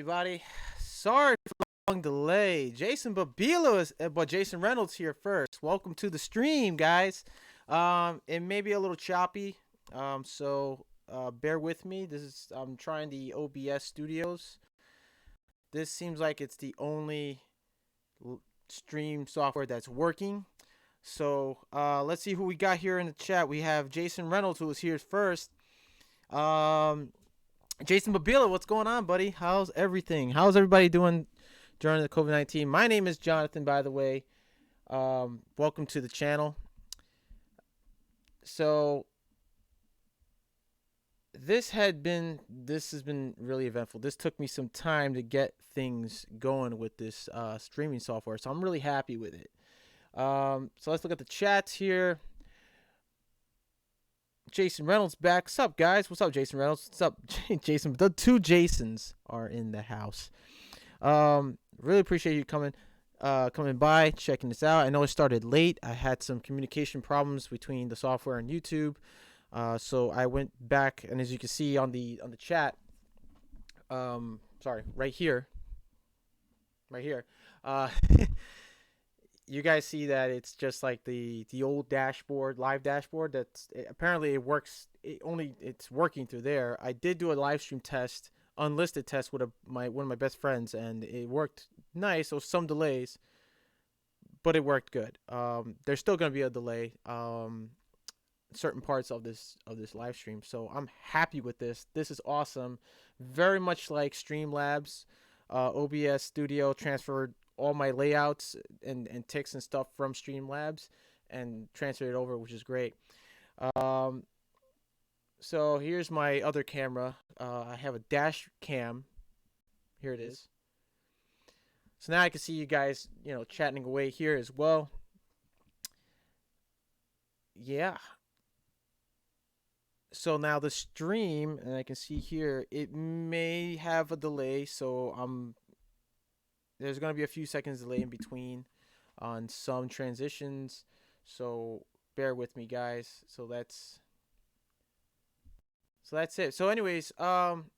everybody. Sorry for the long delay. Jason Babila but Jason Reynolds here first. Welcome to the stream, guys. It may be a little choppy, so bear with me. I'm trying the OBS Studios. This seems like it's the only stream software that's working. So let's see who we got here in the chat. We have Jason Reynolds, who was here first. Jason Babila, what's going on, buddy? How's everything? How's everybody doing during the COVID-19? My name is Jonathan, by the way. Welcome to the channel. So this has been really eventful. This took me some time to get things going with this streaming software, so I'm really happy with it. So let's look at the chats here. Jason Reynolds back. What's up, guys? What's up, Jason Reynolds? What's up, Jason? The two Jasons are in the house. Really appreciate you coming by, checking this out. I know it started late. I had some communication problems between the software and YouTube. So I went back, and as you can see on the chat, sorry, right here. You guys see that it's just like the old dashboard, live dashboard. Apparently it works. It's working through there. I did do a live stream test, unlisted test with one of my best friends, and it worked nice. So some delays, but it worked good. There's still gonna be a delay. Certain parts of this live stream. So I'm happy with this. This is awesome. Very much like Streamlabs, OBS Studio transferred all my layouts and ticks and stuff from Streamlabs and transferred it over, which is great. So here's my other camera. I have a dash cam. Here it is. So now I can see you guys, chatting away here as well. Yeah. So now the stream, and I can see here, it may have a delay, so there's going to be a few seconds delay in between on some transitions, so bear with me, guys. So that's it. So anyways, I'm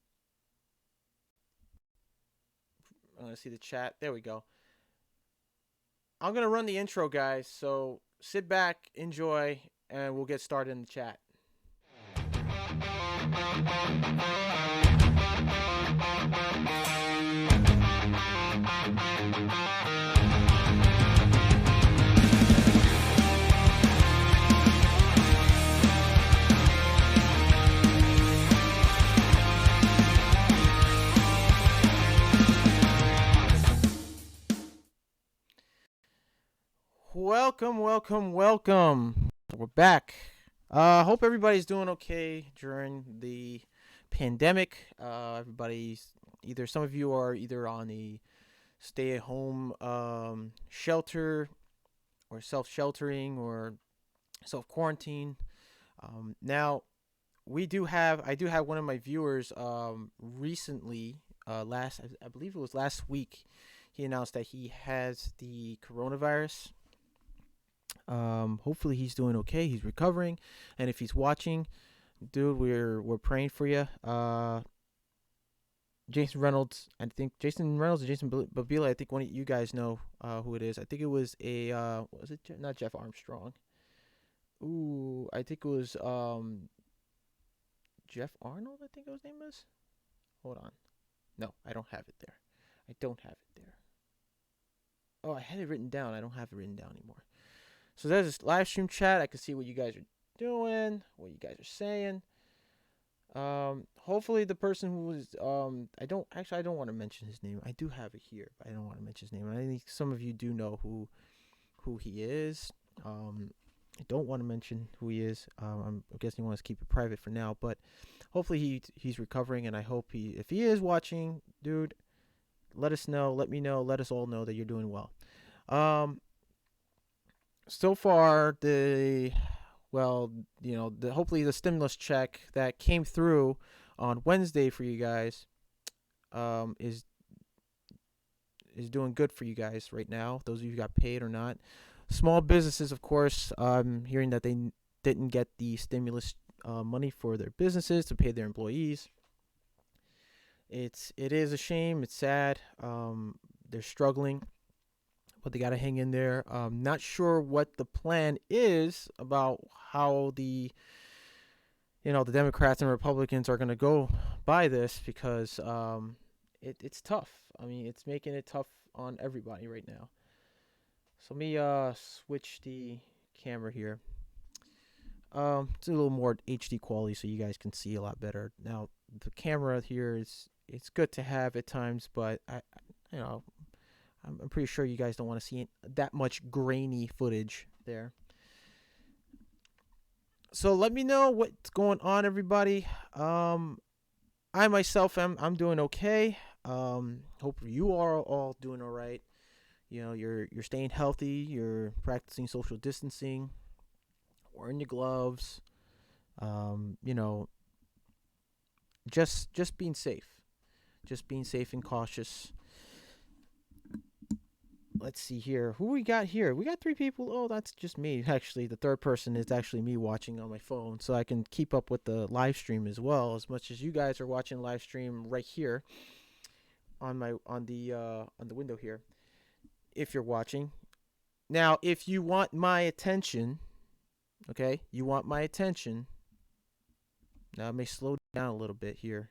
going to see the chat. There we go. I'm going to run the intro, guys, so sit back, enjoy, and we'll get started in the chat. Welcome. We're back. Hope everybody's doing okay during the pandemic. Everybody's some of you are either on a stay-at-home shelter or self-sheltering or self-quarantine. Now, I do have one of my viewers recently, I believe it was last week, he announced that he has the coronavirus. Hopefully he's doing okay. He's recovering, and if he's watching, dude, we're praying for you. Jason Reynolds, or Jason Babila. I think one of you guys know who it is. I think it was was it not Jeff Armstrong? Ooh, I think it was Jeff Arnold. I think his name is. Hold on, no, I don't have it there. Oh, I had it written down. I don't have it written down anymore. So there's this live stream chat. I can see what you guys are doing, what you guys are saying. Hopefully the person who was I don't want to mention his name. I do have it here, but I don't want to mention his name. I think some of you do know who he is. I don't want to mention who he is. I'm guessing he wants to keep it private for now, but hopefully he's recovering, and I hope if he is watching, dude, let us know, let me know, let us all know that you're doing well. So far, hopefully the stimulus check that came through on Wednesday for you guys is doing good for you guys right now. Those of you who got paid or not. Small businesses, of course, I'm hearing that they didn't get the stimulus money for their businesses to pay their employees. It is a shame. It's sad. They're struggling, but they got to hang in there. Not sure what the plan is about how the Democrats and Republicans are going to go by this, because it's tough. I mean, it's making it tough on everybody right now. So let me switch the camera here. It's a little more HD quality so you guys can see a lot better. Now the camera here is it's good to have at times, but you know I'm pretty sure you guys don't want to see that much grainy footage there. So let me know what's going on, everybody. I myself I'm doing okay. Hope you are all doing all right. You're staying healthy. You're practicing social distancing, wearing your gloves. Um, you know, just being safe, just being safe and cautious. Let's see here. Who we got here? We got three people. Oh, that's just me. Actually, the third person is actually me watching on my phone, so I can keep up with the live stream as well, as much as you guys are watching live stream right here on the window here. If you're watching now, if you want my attention, okay, you want my attention. Now I may slow down a little bit here.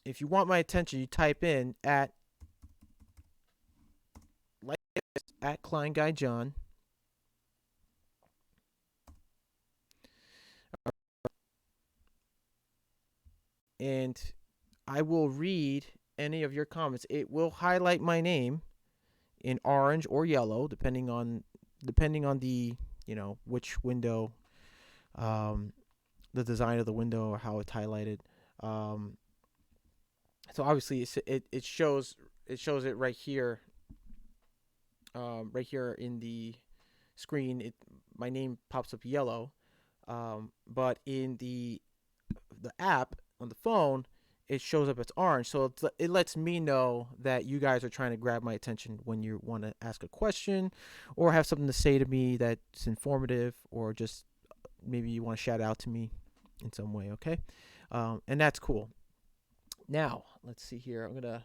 If you want my attention, you type in like at KleinGuy Jon. And I will read any of your comments. It will highlight my name in orange or yellow, depending on the which window, um, the design of the window or how it's highlighted. Um, so obviously it shows it right here in the screen. My name pops up yellow, but in the app on the phone, it shows up as orange. So it lets me know that you guys are trying to grab my attention when you want to ask a question or have something to say to me that's informative, or just maybe you want to shout out to me in some way. Okay, and that's cool. Now let's see here. I'm gonna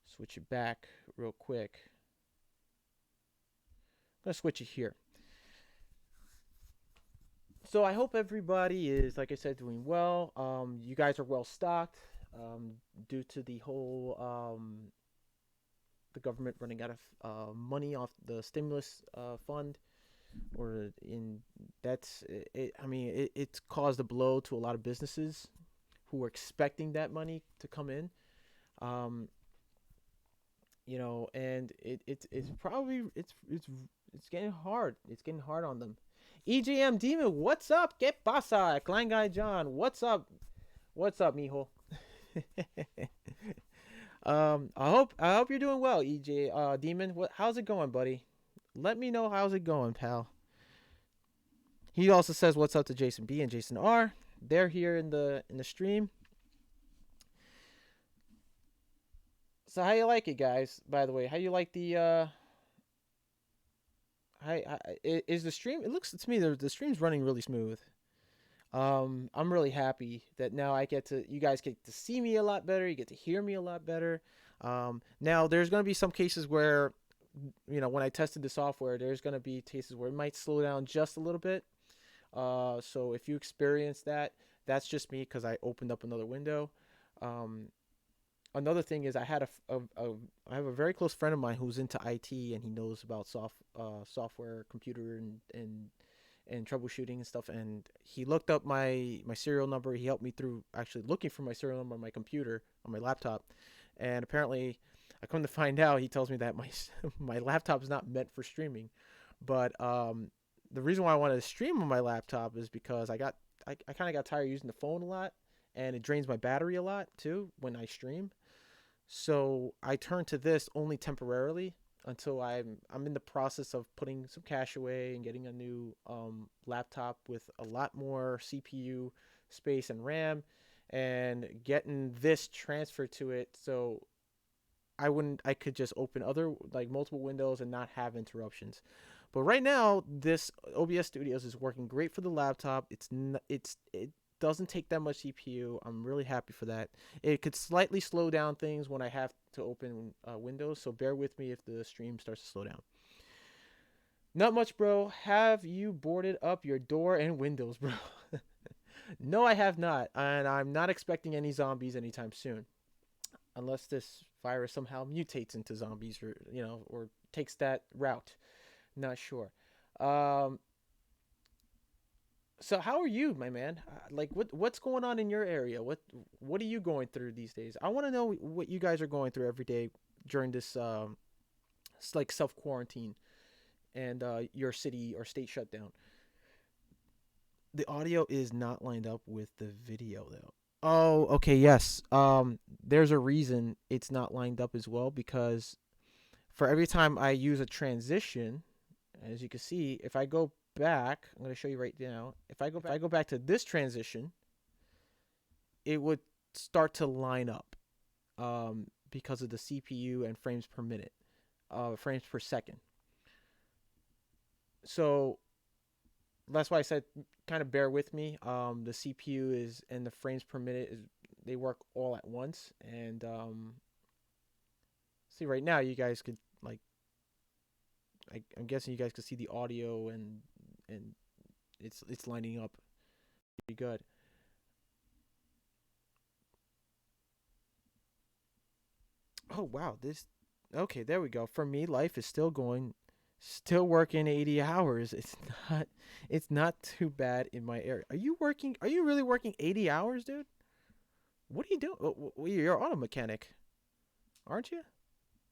switch it back real quick. I'm gonna switch it here. So I hope everybody is, like I said, doing well. You guys are well stocked, due to the government running out of money off the stimulus fund, or in that's it. I mean, it's caused a blow to a lot of businesses who were expecting that money to come in. Um, and it's probably it's getting hard. It's getting hard on them. EJM Demon, what's up? Get pasa, KleinGuy Jon, what's up? What's up, mijo? I hope you're doing well, EJ Demon. How's it going, buddy? Let me know how's it going, pal. He also says what's up to Jason B and Jason R. They're here in the stream. So how you like it, guys? By the way, how you like the is the stream? It looks to me the stream's running really smooth. I'm really happy that now you guys get to see me a lot better. You get to hear me a lot better. Now there's gonna be some cases where, when I tested the software, there's gonna be cases where it might slow down just a little bit. So if you experience that, that's just me because I opened up another window. Um, Another thing is I have a very close friend of mine who's into IT, and he knows about software, computer, and troubleshooting and stuff. And he looked up my serial number. He helped me through actually looking for my serial number on my computer on my laptop. And apparently, I come to find out, he tells me that my my laptop is not meant for streaming. But the reason why I wanted to stream on my laptop is because I kind of got tired using the phone a lot, and it drains my battery a lot too when I stream. So I turned to this only temporarily until I'm in the process of putting some cash away and getting a new laptop with a lot more CPU space and RAM, and getting this transferred to it, so I could just open other, like, multiple windows and not have interruptions. But right now, this OBS Studios is working great for the laptop. It doesn't take that much CPU. I'm really happy for that. It could slightly slow down things when I have to open Windows, so bear with me if the stream starts to slow down. Not much, bro. Have you boarded up your door and windows, bro? No, I have not, and I'm not expecting any zombies anytime soon, unless this virus somehow mutates into zombies, or or takes that route. Not sure. Um, so how are you, my man? Like, what's going on in your area? What are you going through these days? I want to know what you guys are going through every day during this it's like self quarantine and your city or state shutdown. The audio is not lined up with the video though. Oh, okay, yes. There's a reason it's not lined up as well, because for every time I use a transition, as you can see, if I go back, I'm going to show you right now. If I go back to this transition, it would start to line up because of the CPU and frames per minute, frames per second. So that's why I said kind of bear with me. The CPU is and the frames per minute is they work all at once, and see right now you guys could like I'm guessing you guys could see the audio and it's lining up pretty good. Oh wow, this okay, there we go. For me, life is still going, still working 80 hours. Not it's not too bad in my area. Are you working? Are you really working 80 hours, dude? What are you doing? You're an auto mechanic, aren't you?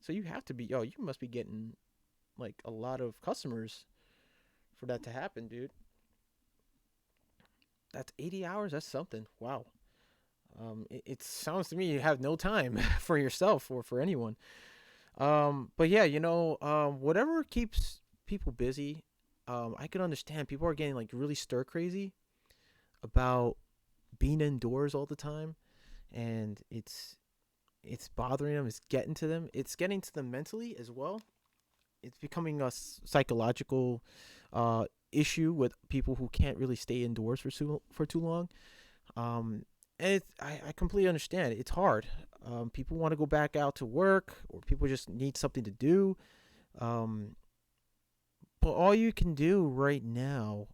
So you have to be. Oh, you must be getting like a lot of customers for that to happen, dude. That's 80 hours. That's something. Wow. It sounds to me you have no time for yourself or for anyone. But yeah, whatever keeps people busy, I can understand. People are getting like really stir crazy about being indoors all the time, and it's bothering them. It's getting to them. It's getting to them mentally as well. It's becoming a psychological issue with people who can't really stay indoors for too long. Um, and I completely understand. It's hard. People want to go back out to work, or people just need something to do. Um, but all you can do right now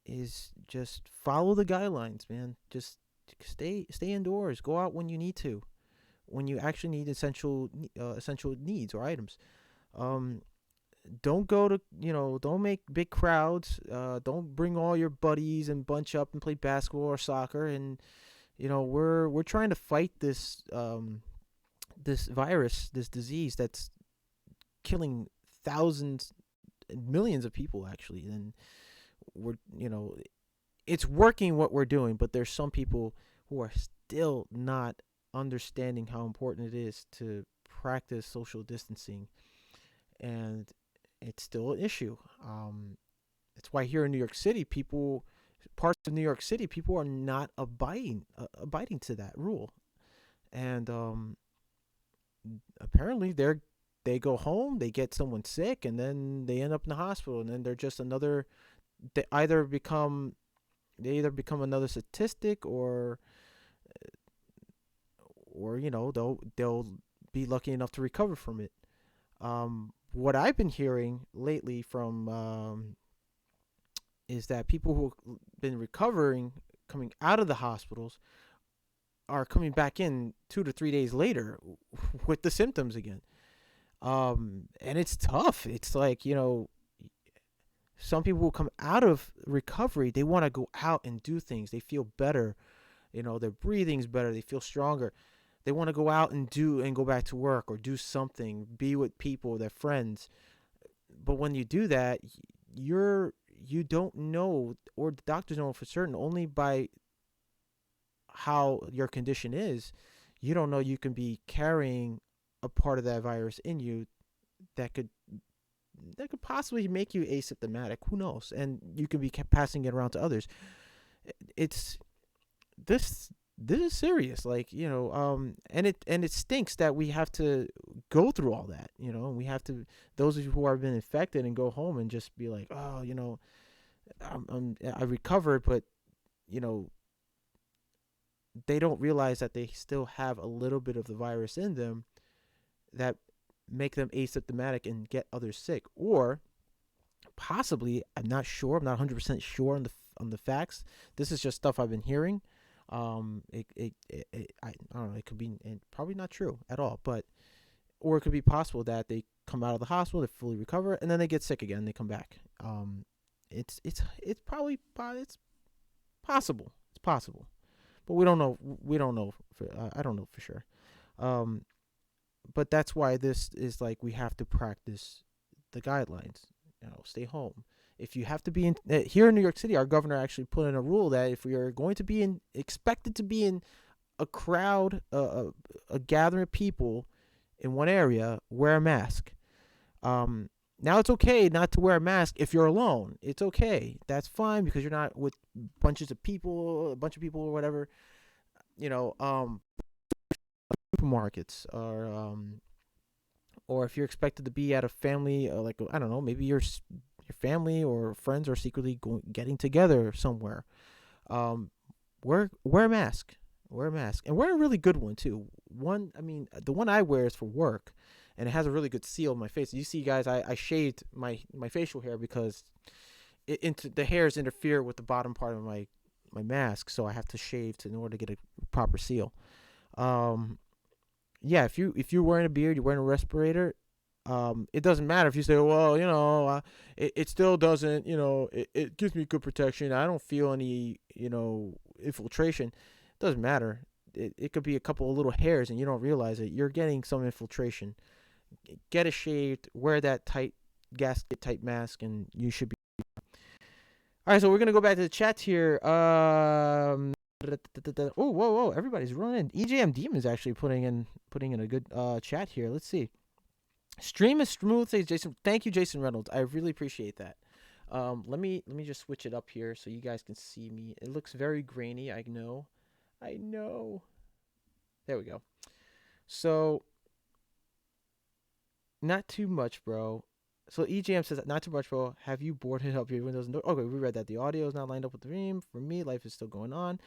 is just follow the guidelines, man. Just stay indoors. Go out when you need to, when you actually need essential needs or items. Um, don't go to don't make big crowds. Don't bring all your buddies and bunch up and play basketball or soccer. And we're trying to fight this virus, this disease that's killing thousands, millions of people actually. And we're it's working what we're doing, but there's some people who are still not understanding how important it is to practice social distancing, and it's still an issue. It's why here in New York City, parts of New York City, people are not abiding to that rule, and apparently they go home, they get someone sick, and then they end up in the hospital, and then they're just another. They either become another statistic, or they'll be lucky enough to recover from it. What I've been hearing lately from is that people who've been recovering, coming out of the hospitals, are coming back in 2 to 3 days later with the symptoms again. And it's tough. It's like some people who come out of recovery, they want to go out and do things. They feel better. Their breathing's better. They feel stronger. They want to go out and go back to work or do something, be with people, their friends. But when you do that, you don't know, or the doctors know for certain only by how your condition is. You don't know you can be carrying a part of that virus in you that could possibly make you asymptomatic. Who knows? And you can be passing it around to others. It's this is serious, and it stinks that we have to go through all that, and we have to, those of you who have been infected and go home and just be like, oh, I recovered, but you know, they don't realize that they still have a little bit of the virus in them that make them asymptomatic and get others sick. Or possibly, I'm not sure, I'm not 100% sure on the facts. This is just stuff I've been hearing. I don't know, it could be, and probably not true at all, but or it could be possible that they come out of the hospital, they fully recover, and then they get sick again, they come back. It's probably it's possible. It's possible, but we don't know. We don't know. I don't know for sure. Um, but that's why this is like, we have to practice the guidelines. Stay home. If you have to be in here in New York City, our governor actually put in a rule that if we are going to be expected to be in a crowd, a gathering of people in one area, wear a mask. Now it's okay not to wear a mask if you're alone. It's okay. That's fine, because you're not with bunches of people, a bunch of people or whatever. Supermarkets, or if you're expected to be at a family, like, I don't know, maybe your family or friends are secretly getting together somewhere. Wear a mask. Wear a mask, and wear a really good one too. The one I wear is for work, and it has a really good seal on my face. You see, guys, I shaved my facial hair because the hairs interfere with the bottom part of my mask, so I have to shave in order to get a proper seal. Yeah, if you're wearing a beard, you're wearing a respirator. It doesn't matter if you say, well, it still doesn't, it gives me good protection. I don't feel any, infiltration. It doesn't matter. It could be a couple of little hairs and you don't realize it. You're getting some infiltration. Get it shaved, wear that tight gasket type mask, and you should be. All right, so we're going to go back to the chat here. Oh, whoa, everybody's running. EJM Demon's actually putting in a good chat here. Let's see. Stream is smooth, says Jason. Thank you, Jason Reynolds. I really appreciate that. Let me just switch it up here so you guys can see me. It looks very grainy. I know. There we go. So, not too much, bro. So EJM says, not too much, bro. Have you boarded up your windows? Okay, we read that. The audio is not lined up with the dream. For me, life is still going on.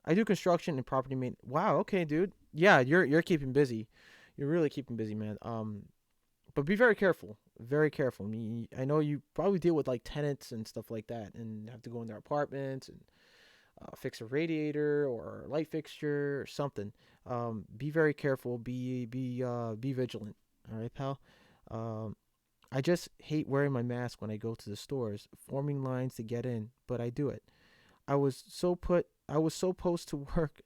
I do construction and property maintenance. Wow, okay, dude. Yeah, you're keeping busy. You're really keeping busy, man. But be very careful. Very careful. I know you probably deal with like tenants and stuff like that, and have to go in their apartments and fix a radiator or a light fixture or something. Be very careful. Be vigilant. All right, pal. I just hate wearing my mask when I go to the stores, forming lines to get in, but I do it. I was supposed to work.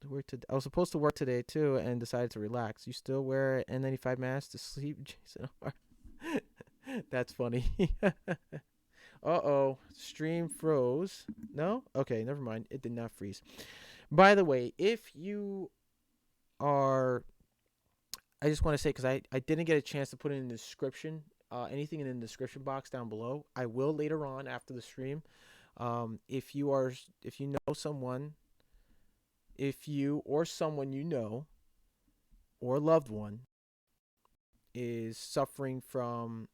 I was supposed to work today too, and decided to relax. You still wear an N95 mask to sleep, Jason? That's funny. Uh-oh, stream froze. No? Okay, never mind. It did not freeze. By the way, if you are, I just want to say, because I didn't get a chance to put it in the description, anything in the description box down below. I will later on after the stream. If you know someone, if you or someone you know or a loved one is suffering from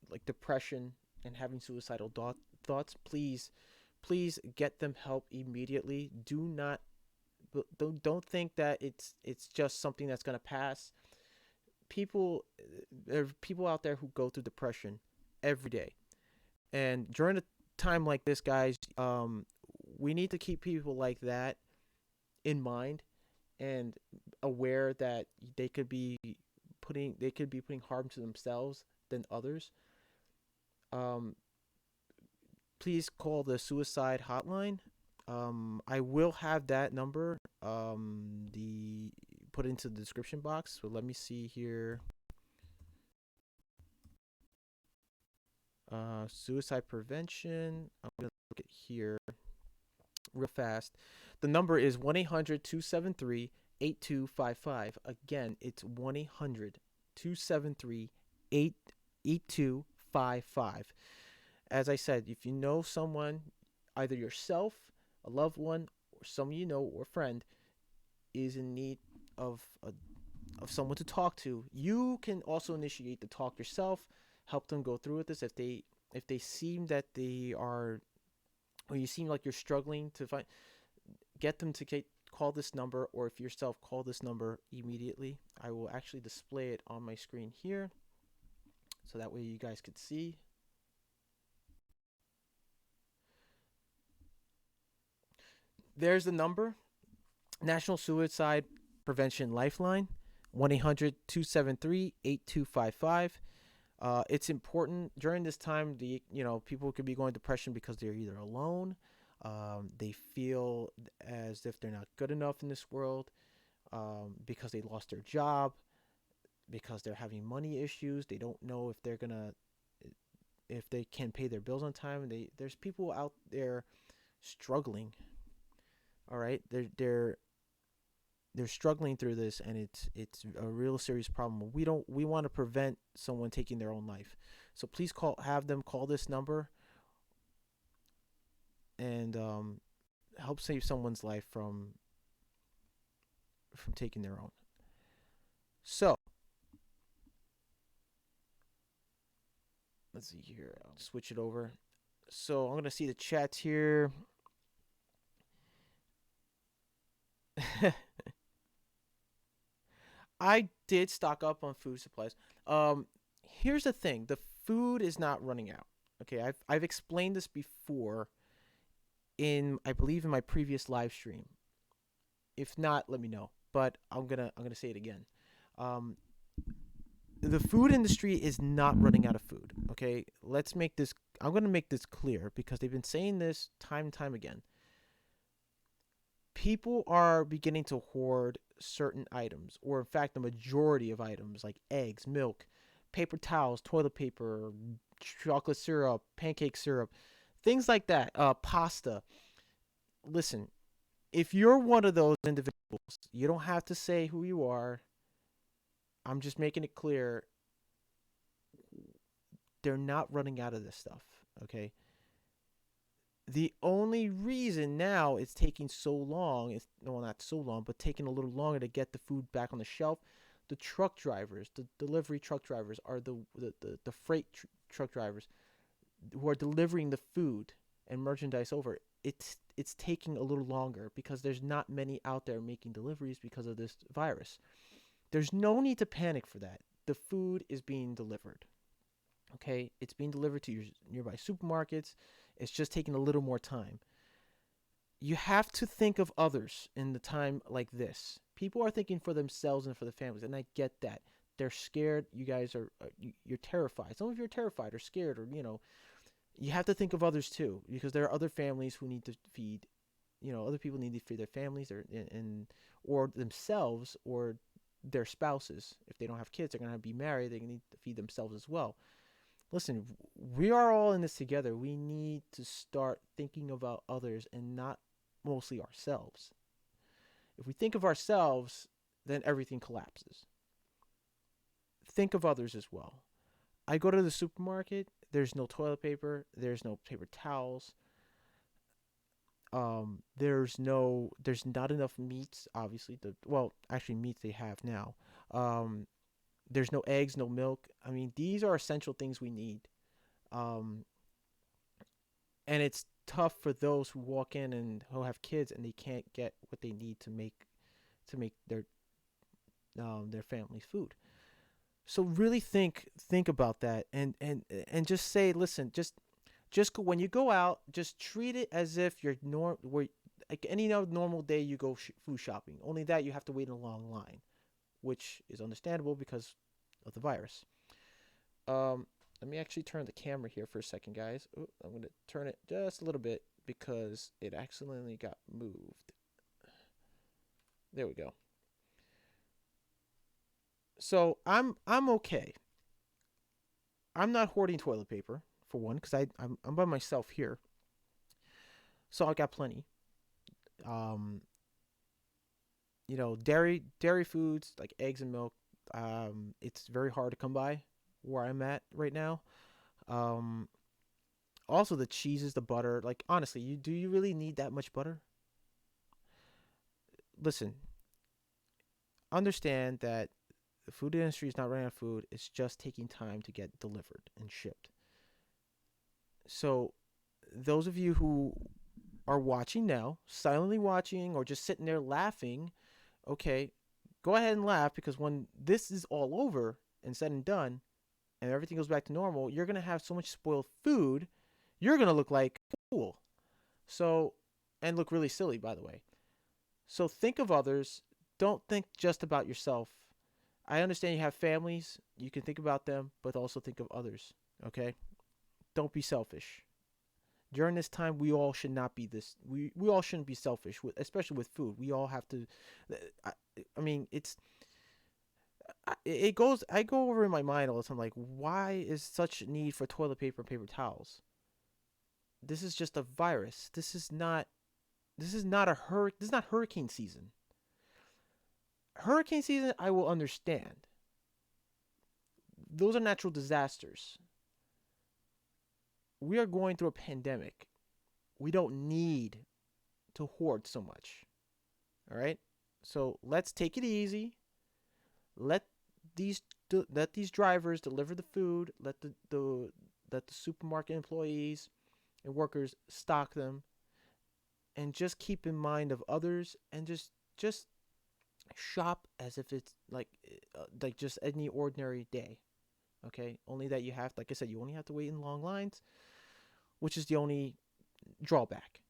like depression and having suicidal thoughts, please get them help immediately. Don't think that it's just something that's going to pass. There are people out there who go through depression every day, and during a time like this, guys, we need to keep people like that in mind and aware that they could be putting harm to themselves than others. Please call the suicide hotline. I will have that number put into the description box. So let me see here. Suicide prevention. I'm gonna look at here real fast. The number is 1-800-273-8255. Again, it's 1-800-273-8255. As I said, if you know someone, either yourself, a loved one, or someone you know or friend is in need of someone to talk to. You can also initiate the talk yourself, help them go through with this if they seem that they are, or you seem like you're struggling to find, get them to call this number, or if yourself, call this number immediately. I will actually display it on my screen here so that way you guys could see. There's the number, National Suicide Prevention Lifeline, 1-800-273-8255. It's important during this time. People could be going depression because they're either alone, they feel as if they're not good enough in this world, because they lost their job, because they're having money issues. They don't know if they can pay their bills on time. There's people out there struggling. All right, they're struggling through this, and it's a real serious problem. We want to prevent someone taking their own life. So please have them call this number and help save someone's life from taking their own. So let's see here. I'll switch it over. So I'm gonna see the chats here. I did stock up on food supplies. Here's the thing: the food is not running out. Okay, I've explained this before I believe in my previous live stream. If not, let me know. But I'm gonna say it again. Um, the food industry is not running out of food. Okay, let's make this. I'm gonna make this clear because they've been saying this time and time again. People are beginning to hoard certain items, or in fact, the majority of items like eggs, milk, paper towels, toilet paper, chocolate syrup, pancake syrup, things like that, pasta. Listen, if you're one of those individuals, you don't have to say who you are. I'm just making it clear they're not running out of this stuff, okay? The only reason now it's taking so long is, well, not so long, but taking a little longer to get the food back on the shelf. The truck drivers, the delivery truck drivers, are the freight truck drivers who are delivering the food and merchandise over. It's taking a little longer because there's not many out there making deliveries because of this virus. There's no need to panic for that. The food is being delivered. Okay, it's being delivered to your nearby supermarkets. It's just taking a little more time. You have to think of others in the time like this. People are thinking for themselves and for the families, and I get that. They're scared. You guys are, you're terrified. Some of you are terrified or scared, or you have to think of others too, because there are other families who need to feed. Other people need to feed their families, or themselves, or their spouses. If they don't have kids, they're gonna be married. They need to feed themselves as well. Listen, we are all in this together. We need to start thinking about others and not mostly ourselves. If we think of ourselves, then everything collapses. Think of others as well. I go to the supermarket, there's no toilet paper, there's no paper towels. There's not enough meats, obviously. Actually meats they have now. There's no eggs, no milk. I mean, these are essential things we need. Um, and it's tough for those who walk in and who have kids and they can't get what they need to make their family's food. So really think about that, and just say, listen, just go, when you go out, just treat it as if you're like any normal day you go food shopping. Only that you have to wait in a long line, which is understandable because of the virus. Let me actually turn the camera here for a second, guys. Ooh, I'm going to turn it just a little bit because it accidentally got moved. There we go. So I'm okay. I'm not hoarding toilet paper for one, because I'm by myself here, so I got plenty. Um, dairy foods like eggs and milk. It's very hard to come by where I'm at right now. Um, Also the cheeses, the butter. Like honestly, do you really need that much butter? Listen, understand that the food industry is not running out of food. It's just taking time to get delivered and shipped. So, those of you who are watching now, silently watching or just sitting there laughing, okay, go ahead and laugh, because when this is all over and said and done and everything goes back to normal, you're going to have so much spoiled food, you're going to look like a fool. So, and look really silly, by the way. So think of others. Don't think just about yourself. I understand you have families. You can think about them, but also think of others. Okay? Don't be selfish. During this time, we all should not be this. We all shouldn't be selfish, with, especially with food. We all have to. I, I mean, it's. It goes. I go over in my mind all the time. Like, why is such need for toilet paper and paper towels? This is just a virus. This is not. This is not a This is not hurricane season. Hurricane season, I will understand. Those are natural disasters. We are going through a pandemic. We don't need to hoard so much. All right? So let's take it easy. Let these let these drivers deliver the food. Let the supermarket employees and workers stock them, and just keep in mind of others, and just shop as if it's like just any ordinary day. Okay? Only that you have, like I said, you only have to wait in long lines, which is the only drawback.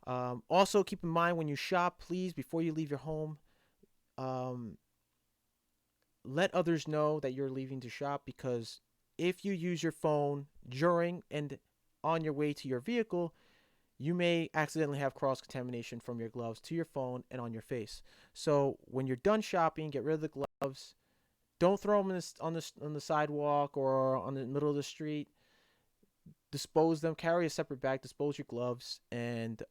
Also, keep in mind when you shop, please, before you leave your home, um, let others know that you're leaving to shop, because if you use your phone during and on your way to your vehicle, you may accidentally have cross contamination from your gloves to your phone and on your face. So when you're done shopping, get rid of the gloves. Don't throw them on the sidewalk or on the middle of the street. Dispose them. Carry a separate bag. Dispose your gloves, and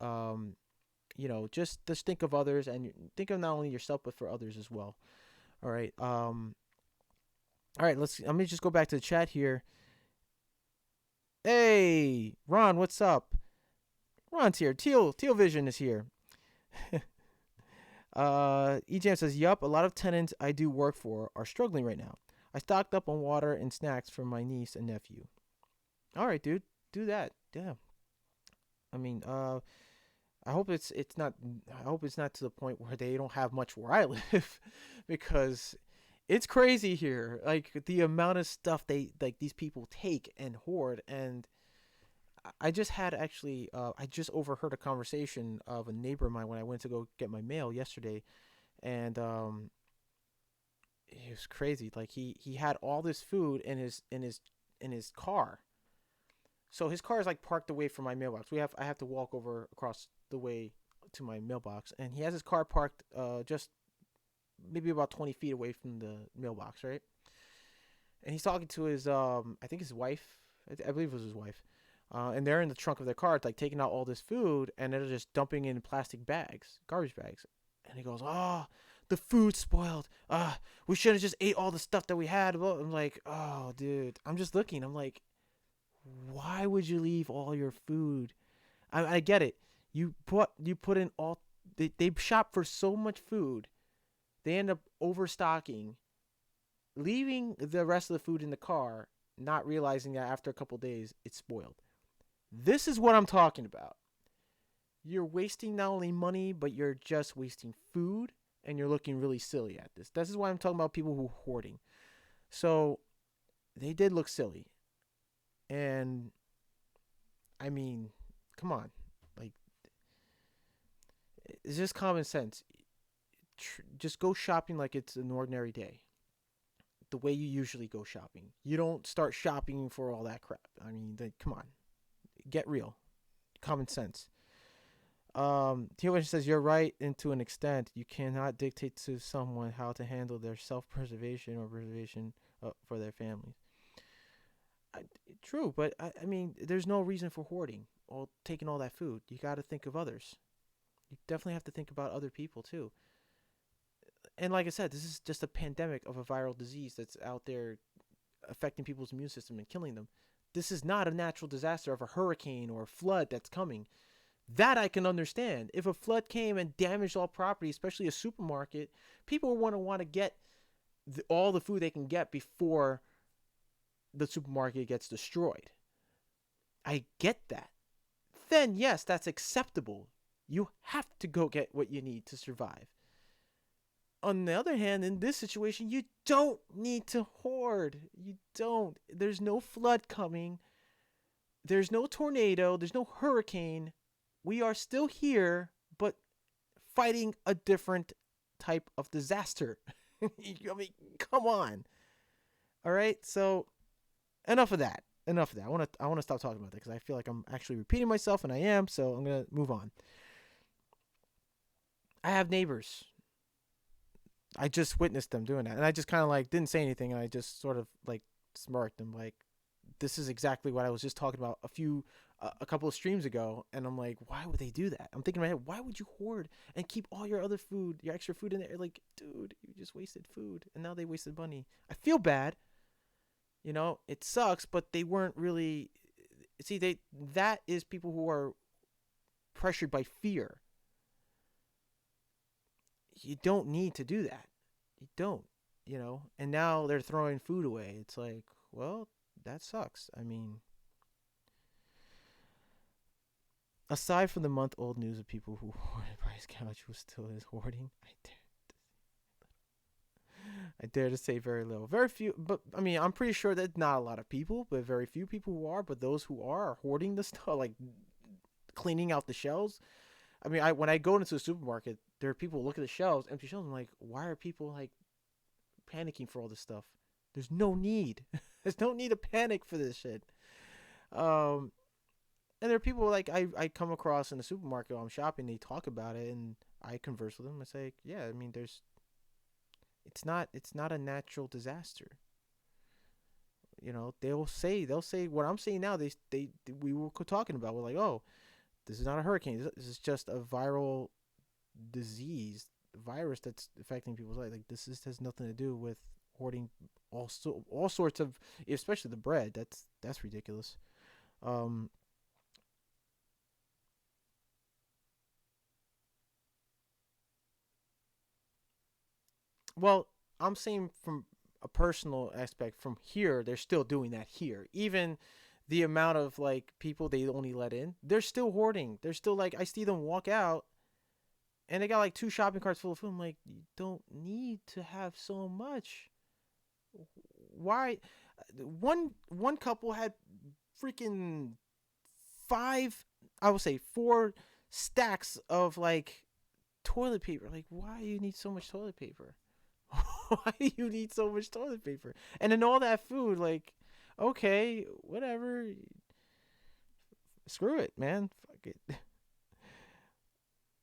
just think of others, and think of not only yourself but for others as well. All right. All right. Let me just go back to the chat here. Hey, Ron, what's up? Ron's here. Teal Vision is here. EJM says, "Yup, a lot of tenants I do work for are struggling right now. I stocked up on water and snacks for my niece and nephew." All right, dude, do that. Yeah. I mean, I hope it's not. I hope it's not to the point where they don't have much where I live, because it's crazy here. Like the amount of stuff these people take and hoard. And I just had actually I just overheard a conversation of a neighbor of mine when I went to go get my mail yesterday, and it was crazy. Like he had all this food in his car. So his car is like parked away from my mailbox. I have to walk over across the way to my mailbox, and he has his car parked just maybe about 20 feet away from the mailbox, right? And he's talking to his I think his wife. I believe it was his wife. And they're in the trunk of their car, like taking out all this food, and they're just dumping in plastic bags, garbage bags. And he goes, "Oh, the food's spoiled. We should have just ate all the stuff that we had." Well, I'm like, "Oh, dude." I'm just looking. I'm like, why would you leave all your food? I get it. You put in all. They shop for so much food, they end up overstocking, leaving the rest of the food in the car, not realizing that after a couple days it's spoiled. This is what I'm talking about. You're wasting not only money, but you're just wasting food, and you're looking really silly at this. This is why I'm talking about people who are hoarding. So they did look silly. And I mean, come on. Like, it's just common sense. Just go shopping like it's an ordinary day, the way you usually go shopping. You don't start shopping for all that crap. I mean, come on. Get real. Common sense. T.O. says, "You're right, and to an extent. You cannot dictate to someone how to handle their self-preservation or preservation for their families." True, but I mean, there's no reason for hoarding or taking all that food. You got to think of others. You definitely have to think about other people too. And like I said, this is just a pandemic of a viral disease that's out there affecting people's immune system and killing them. This is not a natural disaster of a hurricane or a flood that's coming. That I can understand. If a flood came and damaged all property, especially a supermarket, people want to get all the food they can get before the supermarket gets destroyed. I get that. Then yes, that's acceptable. You have to go get what you need to survive. On the other hand, in this situation, you don't need to hoard. You don't. There's no flood coming. There's no tornado. There's no hurricane. We are still here, but fighting a different type of disaster. I mean, come on. All right, so enough of that. Enough of that. I want to stop talking about that because I feel like I'm actually repeating myself, and I am. So I'm gonna move on. I have neighbors. I just witnessed them doing that, and I just kind of like didn't say anything, and I just sort of like smirked. I'm like, this is exactly what I was just talking about a couple of streams ago, and I'm like, why would they do that? I'm thinking in my head, why would you hoard and keep all your other food, your extra food in there? Like, dude, you just wasted food, and now they wasted money. I feel bad. It sucks, but they weren't really. See, that is people who are pressured by fear. You don't need to do that. You don't, and now they're throwing food away. It's like, well, that sucks. I mean, aside from the month-old news of people who hoarded Bryce Couch, who still is hoarding, I dare to say very little. Very few, but I mean, I'm pretty sure that not a lot of people, but very few people who are, but those who are hoarding the stuff, like cleaning out the shelves. I mean, when I go into a supermarket, there are people who look at the shelves, empty shelves. I'm like, why are people like panicking for all this stuff? There's no need. There's no need to panic for this shit. And there are people like I come across in the supermarket while I'm shopping. They talk about it, and I converse with them. I say, yeah, I mean, it's not a natural disaster. They'll say what I'm saying now. We were talking about. We're like, oh, this is not a hurricane. This is just a viral disease, virus that's affecting people's life. Like this has nothing to do with hoarding all sorts of, especially the bread. That's ridiculous. Well, I'm saying from a personal aspect, from here, they're still doing that here. Even the amount of like people they only let in, they're still hoarding. They're still like, I see them walk out and they got like 2 shopping carts full of food. I'm like, you don't need to have so much. Why? One couple had freaking 5, I would say 4 stacks of like toilet paper. Like, why do you need so much toilet paper? Why do you need so much toilet paper? And then all that food, like, okay, whatever. Screw it, man. Fuck it.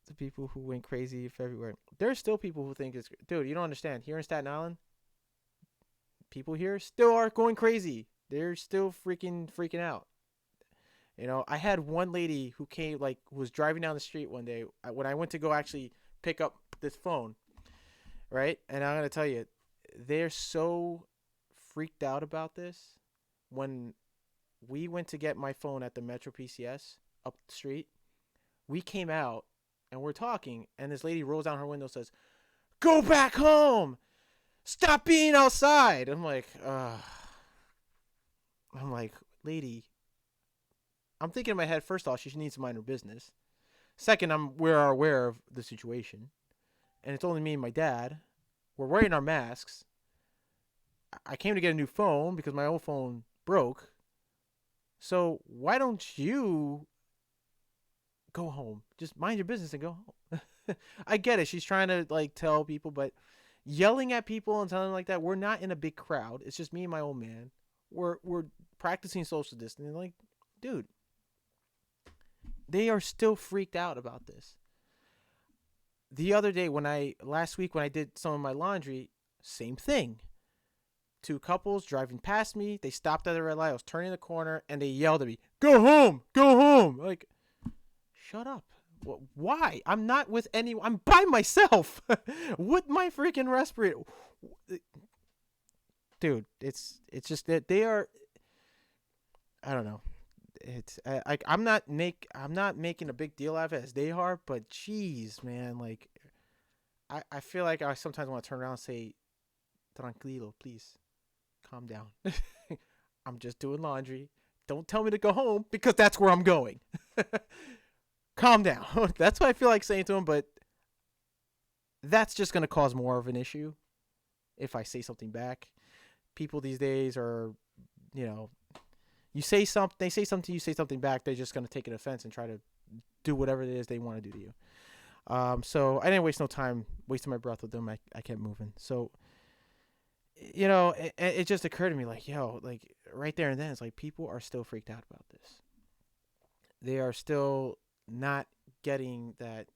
The people who went crazy everywhere. There's still people who think it's... Dude, you don't understand. Here in Staten Island, people here still are going crazy. They're still freaking out. I had one lady who came, like, was driving down the street one day when I went to go actually pick up this phone, right? And I'm going to tell you, they're so freaked out about this. When we went to get my phone at the Metro PCS up the street, we came out and we're talking, and this lady rolls down her window and says, "Go back home! Stop being outside!" I'm like, lady, I'm thinking in my head, first off, she needs to mind her business. Second, we're aware of the situation, and it's only me and my dad. We're wearing our masks. I came to get a new phone because my old phone broke. So why don't you go home? Just mind your business and go home. I get it. She's trying to like tell people, but yelling at people and telling them like that, we're not in a big crowd. It's just me and my old man. We're practicing social distancing. Like, dude, they are still freaked out about this. The other day last week when I did some of my laundry, same thing. 2 couples driving past me. They stopped at the red light. I was turning the corner and they yelled at me, "Go home! Go home!" Like, shut up. Why? I'm not with anyone. I'm by myself with my freaking respirator. Dude, it's just that they are, I don't know. I'm not making a big deal out of it as they are, but geez, man, like I feel like I sometimes want to turn around and say, tranquilo, please, calm down. I'm just doing laundry. Don't tell me to go home because that's where I'm going. Calm down. That's what I feel like saying to him, but that's just going to cause more of an issue if I say something back. People these days are, you know, you say something, they say something, you say something back, they're just going to take an offense and try to do whatever it is they want to do to you. So I didn't waste no time wasting my breath with them. I kept moving. So, you know, it just occurred to me like, yo, like right there and then, it's like people are still freaked out about this. They are still not getting that.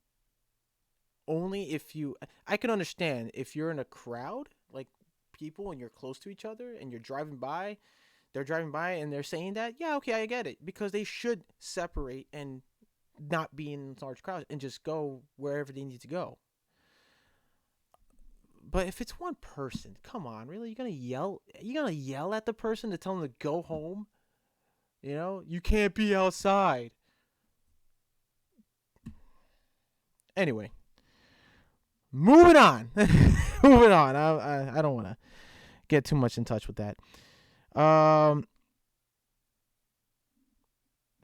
Only if you, I can understand if you're in a crowd, like people, and you're close to each other and you're driving by, they're driving by and they're saying that, yeah, okay, I get it. Because they should separate and not be in large crowds and just go wherever they need to go. But if it's one person, come on, really? You're gonna yell? You gonna yell at the person to tell them to go home? You know, you can't be outside. Anyway, moving on. Moving on. I don't want to get too much in touch with that.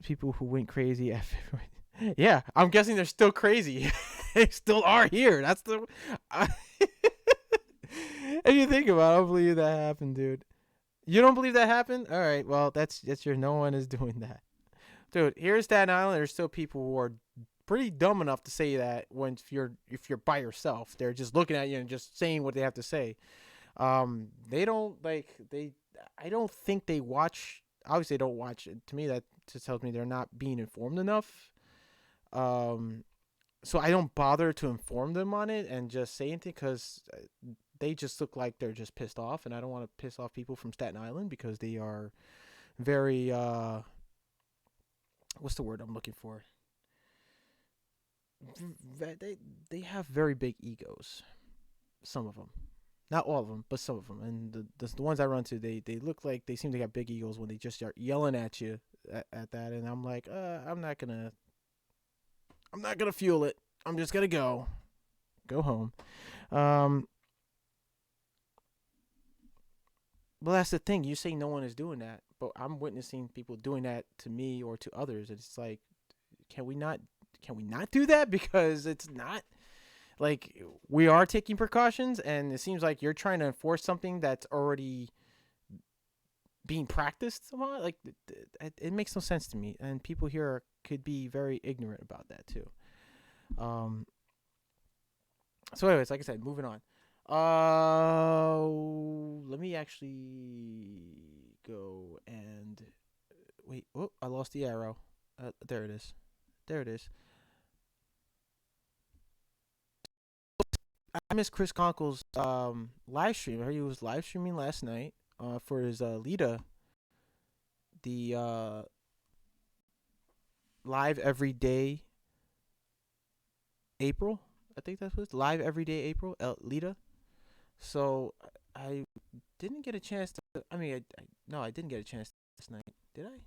People who went crazy at yeah, I'm guessing they're still crazy. They still are here. That's the. If you think about it, I don't believe that happened, dude. You don't believe that happened? All right. Well, that's your. No one is doing that, dude. Here in Staten Island, there's still people who are pretty dumb enough to say that when if you're by yourself, they're just looking at you and just saying what they have to say. They don't like they. I don't think they watch. Obviously, they don't watch it. To me, that just tells me they're not being informed enough. So I don't bother to inform them on it and just say anything because they just look like they're just pissed off, and I don't want to piss off people from Staten Island because they are very what's the word I'm looking for? They have very big egos. Some of them, not all of them, but some of them, and the ones I run to, they look like they seem to have big egos when they just start yelling at you at that, and I'm like, I'm not gonna fuel it. I'm just gonna go home. Well, that's the thing. You say no one is doing that, but I'm witnessing people doing that to me or to others. It's like, can we not do that? Because it's not like we are taking precautions, and it seems like you're trying to enforce something that's already being practiced somehow. Like it makes no sense to me, and people here could be very ignorant about that too. So anyways, like I said, moving on. Let me actually go and wait. Oh, I lost the arrow. There it is. There it is. I missed Chris Conkle's live stream. I heard he was live streaming last night for his Lita, the live everyday April. I think that's what it's live everyday April Lita. So I didn't get a chance to. I mean, no, I didn't get a chance last night. Did I?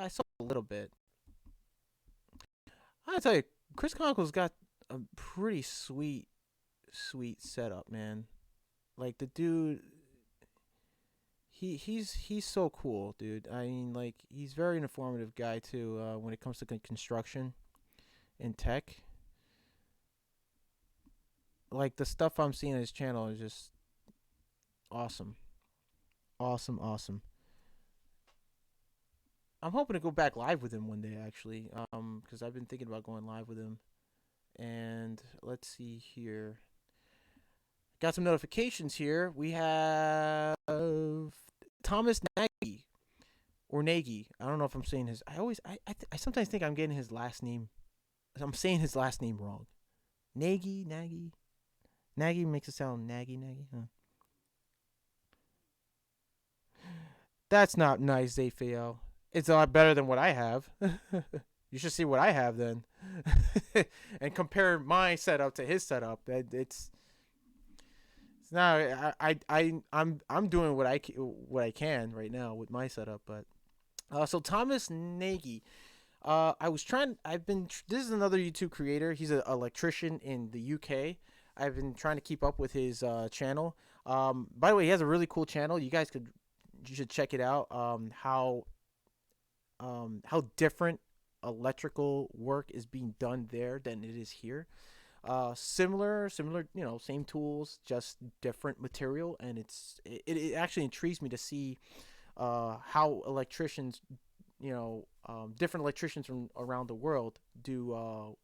I saw a little bit. I tell you, Chris Conkle's got a pretty sweet setup, man. Like the dude, he's so cool, dude. I mean, like he's very informative guy too. When it comes to construction and tech, like the stuff I'm seeing on his channel is just awesome, awesome. I'm hoping to go back live with him one day, actually, because I've been thinking about going live with him. And let's see here. Got some notifications here. We have Thomas Nagy or Nagy. I don't know if I'm saying his. I sometimes think I'm getting his last name. I'm saying his last name wrong. Nagy. Nagy makes it sound Nagy. Huh? That's not nice, Zafio. It's a lot better than what I have. You should see what I have then, and compare my setup to his setup. It's No, I'm doing what I can right now with my setup, but so Thomas Nagy, this is another YouTube creator. He's an electrician in the UK. I've been trying to keep up with his channel. By the way, he has a really cool channel. You should check it out. How different electrical work is being done there than it is here. Similar, same tools, just different material, and it actually intrigues me to see how electricians, different electricians from around the world do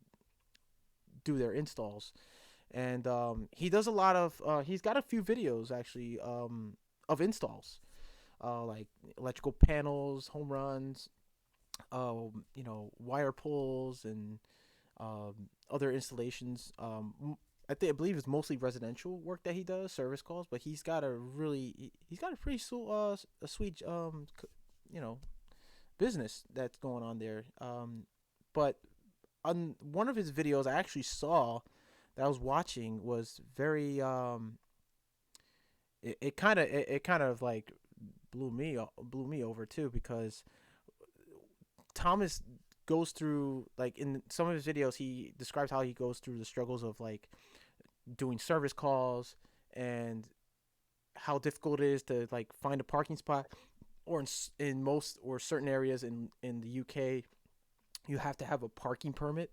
their installs. And he does a lot of he's got a few videos actually of installs, like electrical panels, home runs, wire pulls, and other installations. I believe it's mostly residential work that he does, service calls, but he's got a pretty sweet business that's going on there. But on one of his videos, I actually saw that I was watching was very it kind of like blew me over too, because Thomas goes through, like, in some of his videos he describes how he goes through the struggles of like doing service calls, and how difficult it is to like find a parking spot, or in most or certain areas in the UK you have to have a parking permit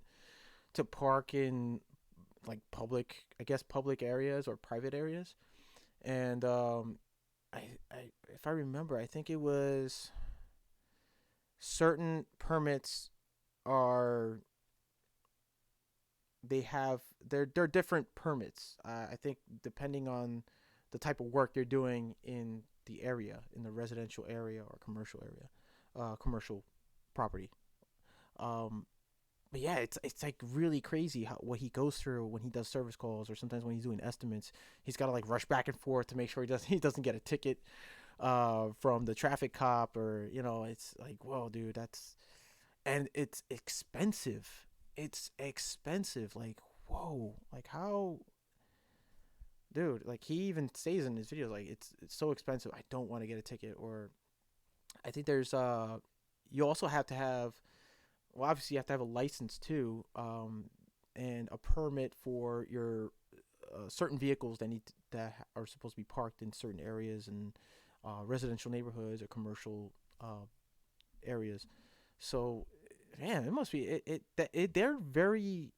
to park in like public areas or private areas. And I if I remember, I think it was certain permits are they're different permits. I think depending on the type of work they're doing in the area, in the residential area or commercial area, commercial property. Um, but yeah, it's like really crazy what he goes through when he does service calls, or sometimes when he's doing estimates. He's got to like rush back and forth to make sure he doesn't get a ticket from the traffic cop, or it's like, whoa, dude, and it's expensive. It's expensive. Like, whoa, like how, dude, like he even says in his videos, like it's so expensive, I don't want to get a ticket. Or I think there's you also have to have, well, obviously you have to have a license too, and a permit for your certain vehicles that are supposed to be parked in certain areas, and residential neighborhoods or commercial areas. So, man, it must be they're very.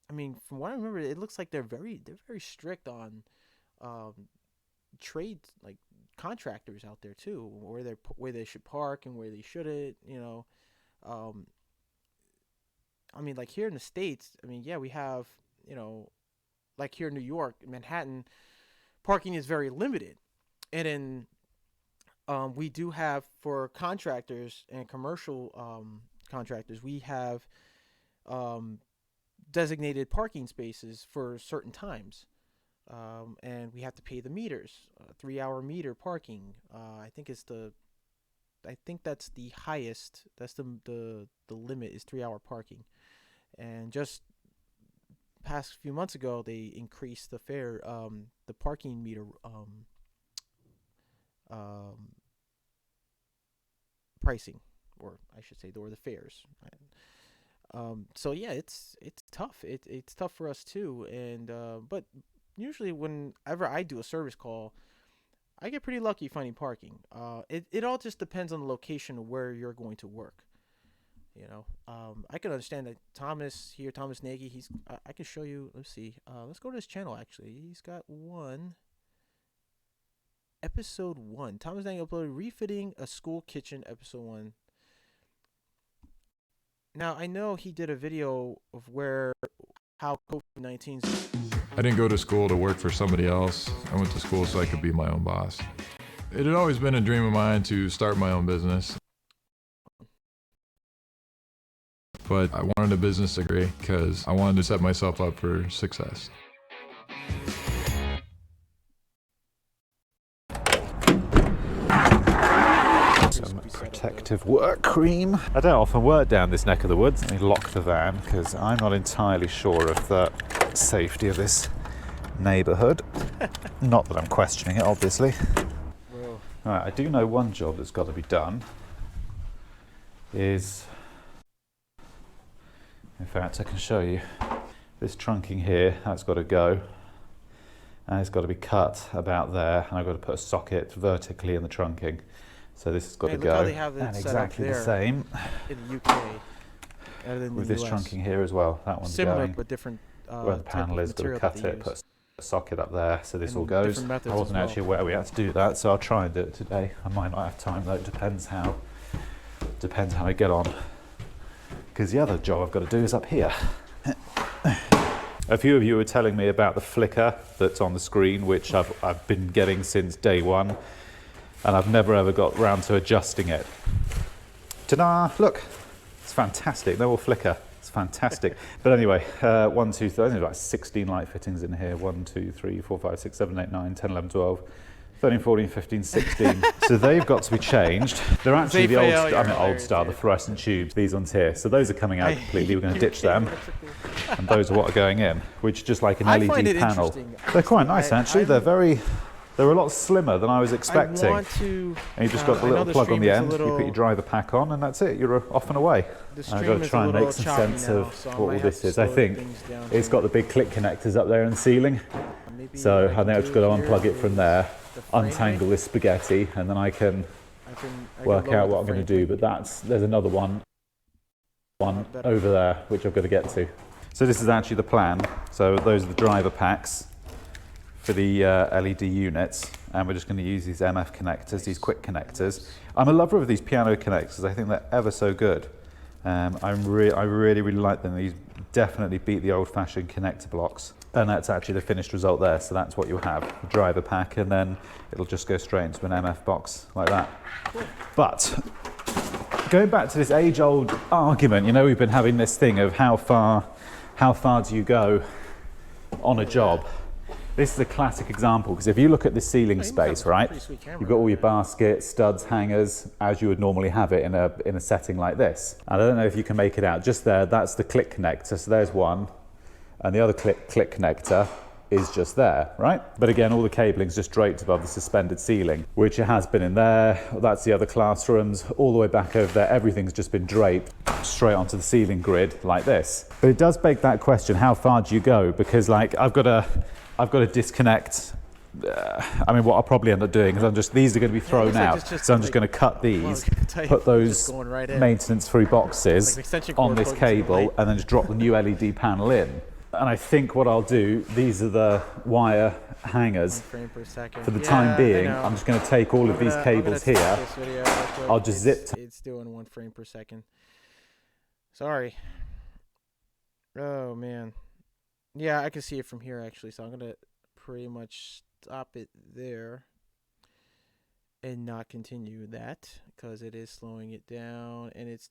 I mean, from what I remember, it looks like they're very strict on um, trade, like contractors out there too, where they should park and where they shouldn't. Um, I mean, like here in the States, I mean, yeah, we have, like here in New York, Manhattan, parking is very limited. And then we do have, for contractors and commercial contractors, we have um, designated parking spaces for certain times. And we have to pay the meters, 3 hour meter parking. I think that's the highest. That's the limit is 3 hour parking. And just past few months ago, they increased the parking meter um, pricing, or I should say, or the fares. Right? So yeah, it's tough. It's tough for us too. And but usually whenever I do a service call, I get pretty lucky finding parking. It all just depends on the location of where you're going to work. I can understand that Thomas Nagy, I can show you. Let's see. Let's go to his channel. Actually, he's got episode 1. Thomas Nagy uploaded refitting a school kitchen, episode 1. Now I know he did a video of how COVID-19. I didn't go to school to work for somebody else. I went to school so I could be my own boss. It had always been a dream of mine to start my own business. But I wanted a business degree because I wanted to set myself up for success. Some protective work cream. I don't often work down this neck of the woods. Let me lock the van because I'm not entirely sure of the safety of this neighbourhood. Not that I'm questioning it, obviously. Well, Alright, I do know one job that's got to be done is, in fact I can show you, this trunking here, that's got to go, and it's got to be cut about there, and I've got to put a socket vertically in the trunking, so this has got to look how go, they have it and set exactly up the there same in the UK other than with the this US. trunking here as well. That one's Similar going but different. where the panel is, got to cut it, put a socket up there, so this And all goes. different methods I wasn't as well. actually aware we had to do that, so I'll try and do it today. I might not have time though, it depends how I get on. Because the other job I've got to do is up here. A few of you were telling me about the flicker that's on the screen, which I've been getting since day one, and I've never ever got round to adjusting it. Ta-da! Look, it's fantastic. They all flicker. It's fantastic. But anyway, 1, 2, 3, I think there's about 16 light fittings in here. 1, 2, 3, 4, 5, 6, 7, 8, 9, 10, 11, 12. 13, 14, 15, 16. So they've got to be changed. They're actually the old style, the fluorescent tubes, these ones here. So those are coming out completely. We're going to ditch them. And those are what are going in, which is just like an LED panel. They're quite nice actually. They're a lot slimmer than I was expecting. And you've just got the little plug on the end, you put your driver pack on, and that's it. You're off and away. I've got to try and make some sense of what all this is. I think it's got the big click connectors up there in the ceiling. So I think I've just got to unplug it from there, untangle this spaghetti, and then I can work out what I'm going to do. But there's another one over there, which I've got to get to. So this is actually the plan. So those are the driver packs for the LED units, and we're just going to use these MF connectors, these quick connectors. I'm a lover of these piano connectors. I think they're ever so good. I really like them. These definitely beat the old-fashioned connector blocks, and that's actually the finished result there. So that's what you'll have, the driver pack, and then it'll just go straight into an MF box like that. But going back to this age-old argument, you know, we've been having this thing of how far do you go on a job. This is a classic example, because if you look at the ceiling space, right, you've got all your baskets, studs, hangers, as you would normally have it in a setting like this. And I don't know if you can make it out. Just there, that's the click connector. So there's one, and the other click connector is just there, right? But again, all the cabling's just draped above the suspended ceiling, which it has been in there. That's the other classrooms, all the way back over there. Everything's just been draped straight onto the ceiling grid like this. But it does beg that question: how far do you go? Because like I've got to disconnect. I mean, what I'll probably end up doing is these are going to be thrown out. So I'm just going to cut these, put those maintenance-free boxes on this cable, and then just drop the new LED panel in. And I think what I'll do, these are the wire hangers. For the time being, I'm just going to take all of these cables here. I'll just zip. It's doing 1 frame per second. Sorry. Oh man. Yeah, I can see it from here actually, so I'm gonna pretty much stop it there and not continue that, because it is slowing it down, and it's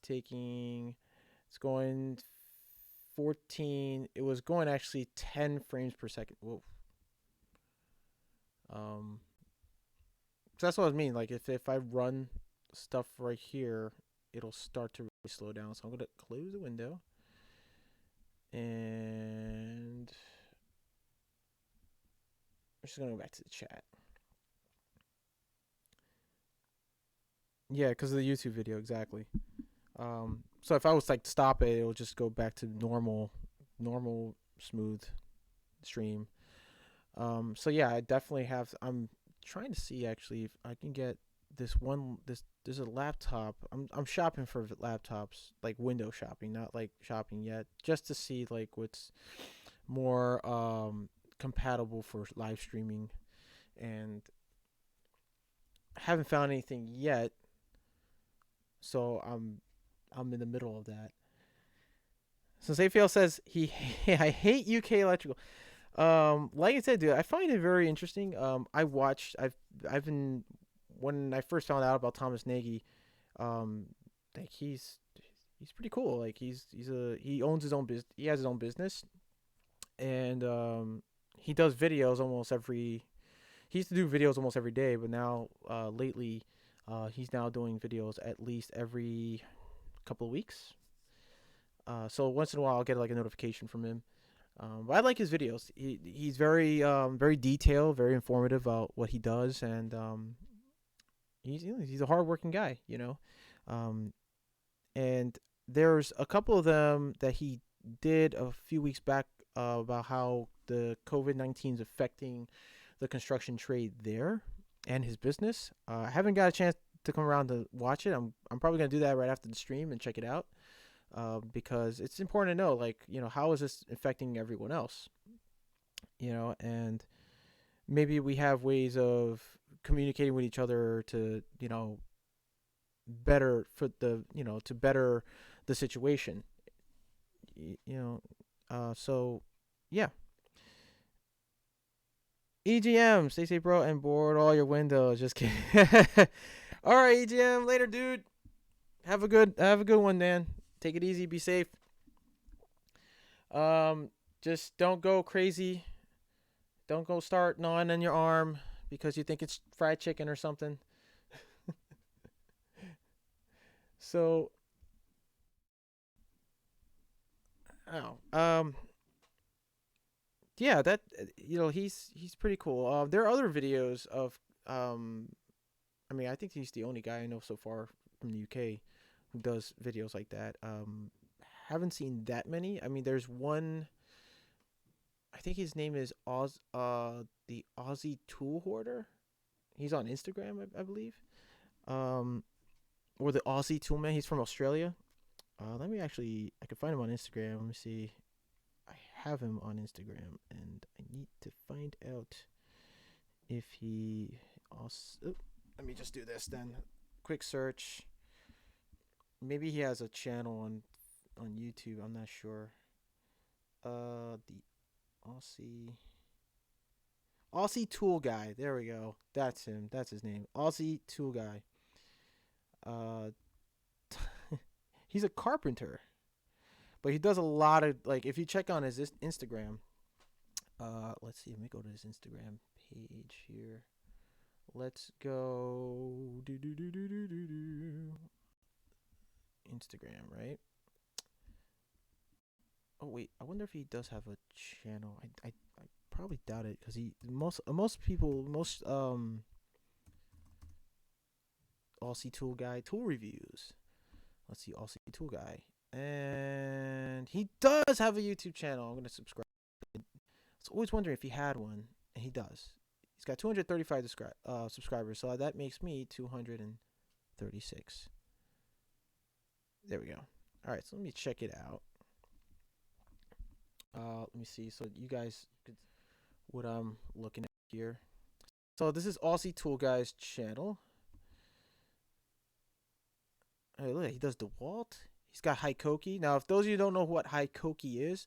going 14. It was going actually 10 frames per second. Whoa. So that's what I mean. Like if I run stuff right here, it'll start to really slow down. So I'm gonna close the window. And I'm just gonna go back to the chat. Yeah, because of the YouTube video, exactly. So if I was like to stop it, it'll just go back to normal, smooth stream. So yeah, I definitely have. I'm trying to see actually if I can get this one. There's a laptop. I'm shopping for laptops, like window shopping, not like shopping yet, just to see like what's more compatible for live streaming, and I haven't found anything yet. So I'm in the middle of that. So Zafiel says I hate UK electrical. Like I said, dude, I find it very interesting. I've been, when I first found out about Thomas Nagy, like he's pretty cool. Like he owns his own business. He has his own business, and he does videos almost every. He used to do videos almost every day, but now lately, he's now doing videos at least every couple of weeks. So once in a while, I'll get like a notification from him. But I like his videos. He's very detailed, very informative about what he does, and he's a hardworking guy, you know. Um, and there's a couple of them that he did a few weeks back about how the COVID-19 is affecting the construction trade there and his business. I haven't got a chance to come around to watch it. I'm probably gonna do that right after the stream and check it out, because it's important to know, like, how is this affecting everyone else, and maybe we have ways of communicating with each other to better for the to better the situation. So yeah. EGM, stay safe, bro, and board all your windows. Just kidding. All right, EGM, later, dude. Have a good one, man. Take it easy, be safe. Just don't go crazy. Don't go start gnawing on your arm because you think it's fried chicken or something. So, oh, yeah, that he's pretty cool. There are other videos of I mean, I think he's the only guy I know so far from the UK who does videos like that. Haven't seen that many. I mean, there's one. I think his name is the Aussie Tool Hoarder. He's on Instagram, I believe. Um, or the Aussie Tool Man. He's from Australia. I can find him on Instagram. Let me see. I have him on Instagram, and I need to find out if he also. Oh, let me just do this then. Quick search. Maybe he has a channel on YouTube. I'm not sure. The Aussie Tool Guy. There we go. That's him. That's his name. Aussie Tool Guy. Uh, he's a carpenter, but he does a lot of, like, if you check on his Instagram. Let's see. Let me go to his Instagram page here. Let's go. Instagram, right? Oh wait, I wonder if he does have a channel. I probably doubt it because most people Aussie Tool Guy tool reviews. Let's see, Aussie Tool Guy, and he does have a YouTube channel. I'm gonna subscribe. I was always wondering if he had one, and he does. He's got 235 subscribers, so that makes me 236. There we go. All right, so let me check it out. Let me see. So you guys could what I'm looking at here. So this is Aussie Tool Guy's channel. Hey, look, he does DeWalt. He's got Hikoki. Now, if those of you don't know what Hikoki is,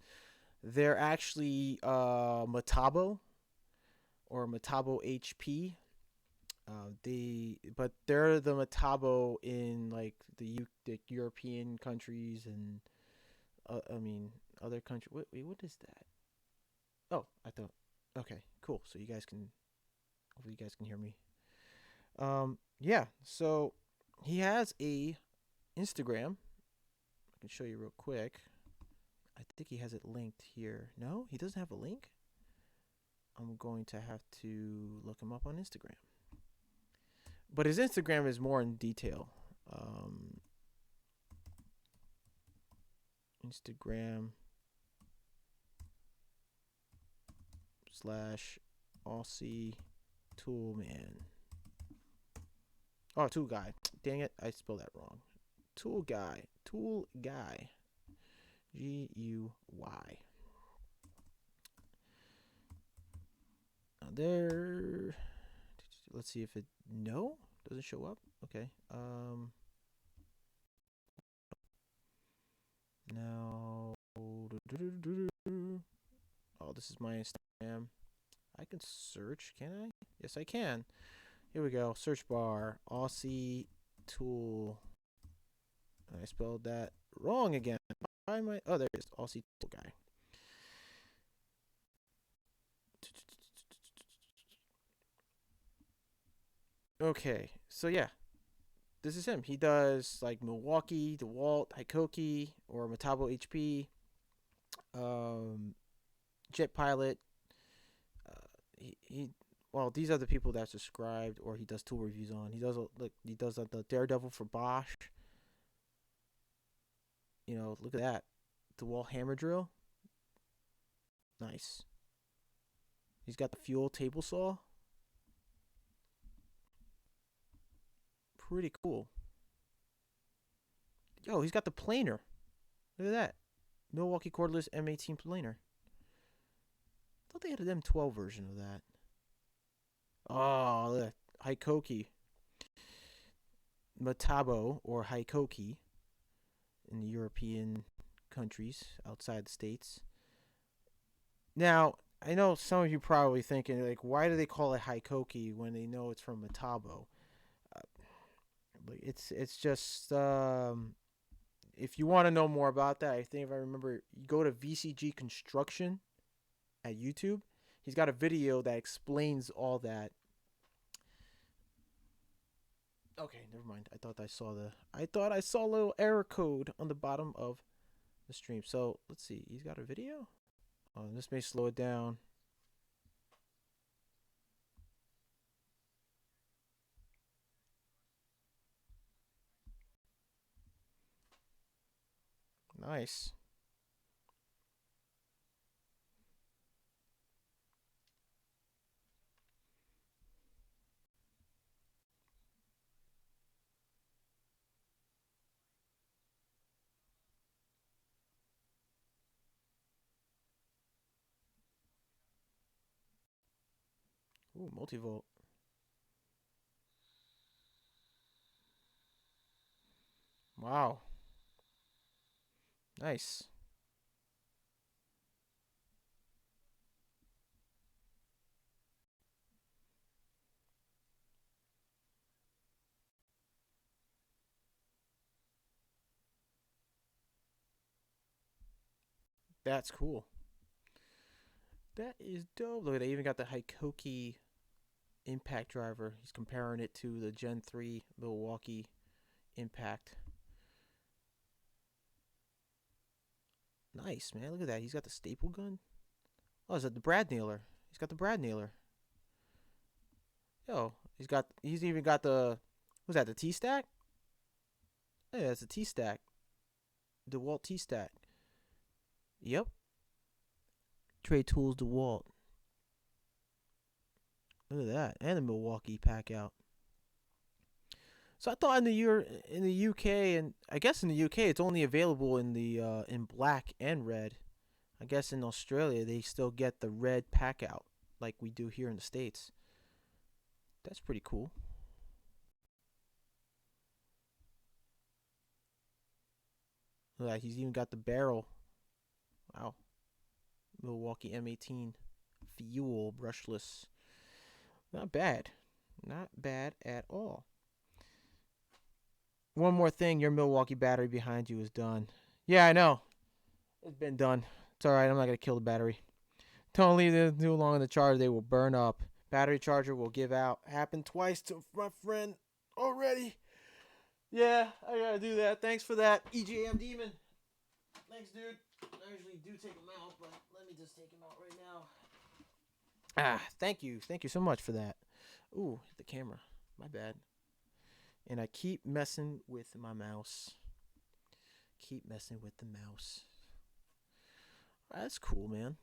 they're actually Metabo or Metabo HP. But they're the Metabo in like the European countries and I mean other countries. Wait, what is that? Oh, I thought. Okay, cool. So hopefully you guys can hear me. Yeah. So he has a Instagram. I can show you real quick. I think he has it linked here. No, he doesn't have a link. I'm going to have to look him up on Instagram. But his Instagram is more in detail. Instagram / Aussie Tool Man. Oh, Tool Guy. Dang it, I spelled that wrong. Tool Guy. GUY. There. Let's see if it. No, doesn't show up. Okay. Now. Oh, this is my Instagram. I can search. Can I? Yes, I can. Here we go. Search bar. Aussie Tool. I spelled that wrong again. Why am I? Oh, there it is. Aussie Tool Guy. Okay, so yeah, this is him. He does like Milwaukee, DeWalt, Hikoki, or Metabo HP. Um, jet pilot. He well, these are the people that subscribed or he does tool reviews on. He does the Daredevil for Bosch. You know, look at that. The wall hammer drill. Nice. He's got the fuel table saw. Pretty cool. Yo, he's got the planer. Look at that. Milwaukee cordless M18 planer. I thought they had an M12 version of that. Oh, look. Hikoki. Metabo or Hikoki in the European countries outside the States. Now, I know some of you probably thinking, like, why do they call it Hikoki when they know it's from Metabo? It's just if you want to know more about that, I think if I remember, you go to VCG Construction at YouTube. He's got a video that explains all that. Okay, never mind. I thought I saw a little error code on the bottom of the stream. So let's see. He's got a video. Oh, this may slow it down. Nice. Ooh, multivolt. Wow. Nice. That's cool. That is dope. Look, they even got the Hikoki impact driver. He's comparing it to the Gen 3 Milwaukee impact. Nice, man. Look at that. He's got the staple gun. Oh, is that the Brad nailer? He's got the Brad nailer. Yo, he's even got the, what's that, the T-stack? Yeah, it's a T-stack. DeWalt T-stack. Yep. Trade Tools DeWalt. Look at that. And the Milwaukee pack out. So I thought in the UK, and I guess in the UK it's only available in the in black and red. I guess in Australia they still get the red pack out like we do here in the States. That's pretty cool. Like he's even got the barrel. Wow. Milwaukee M18 fuel brushless. Not bad. Not bad at all. One more thing, your Milwaukee battery behind you is done. Yeah, I know. It's been done. It's alright, I'm not going to kill the battery. Don't leave it too long in the charger, they will burn up. Battery charger will give out. Happened twice to my friend already. Yeah, I gotta do that. Thanks for that, EJM Demon. Thanks, dude. I usually do take him out, but let me just take him out right now. Ah, thank you. Thank you so much for that. Ooh, hit the camera. My bad. And I keep messing with my mouse. Keep messing with the mouse. That's cool, man.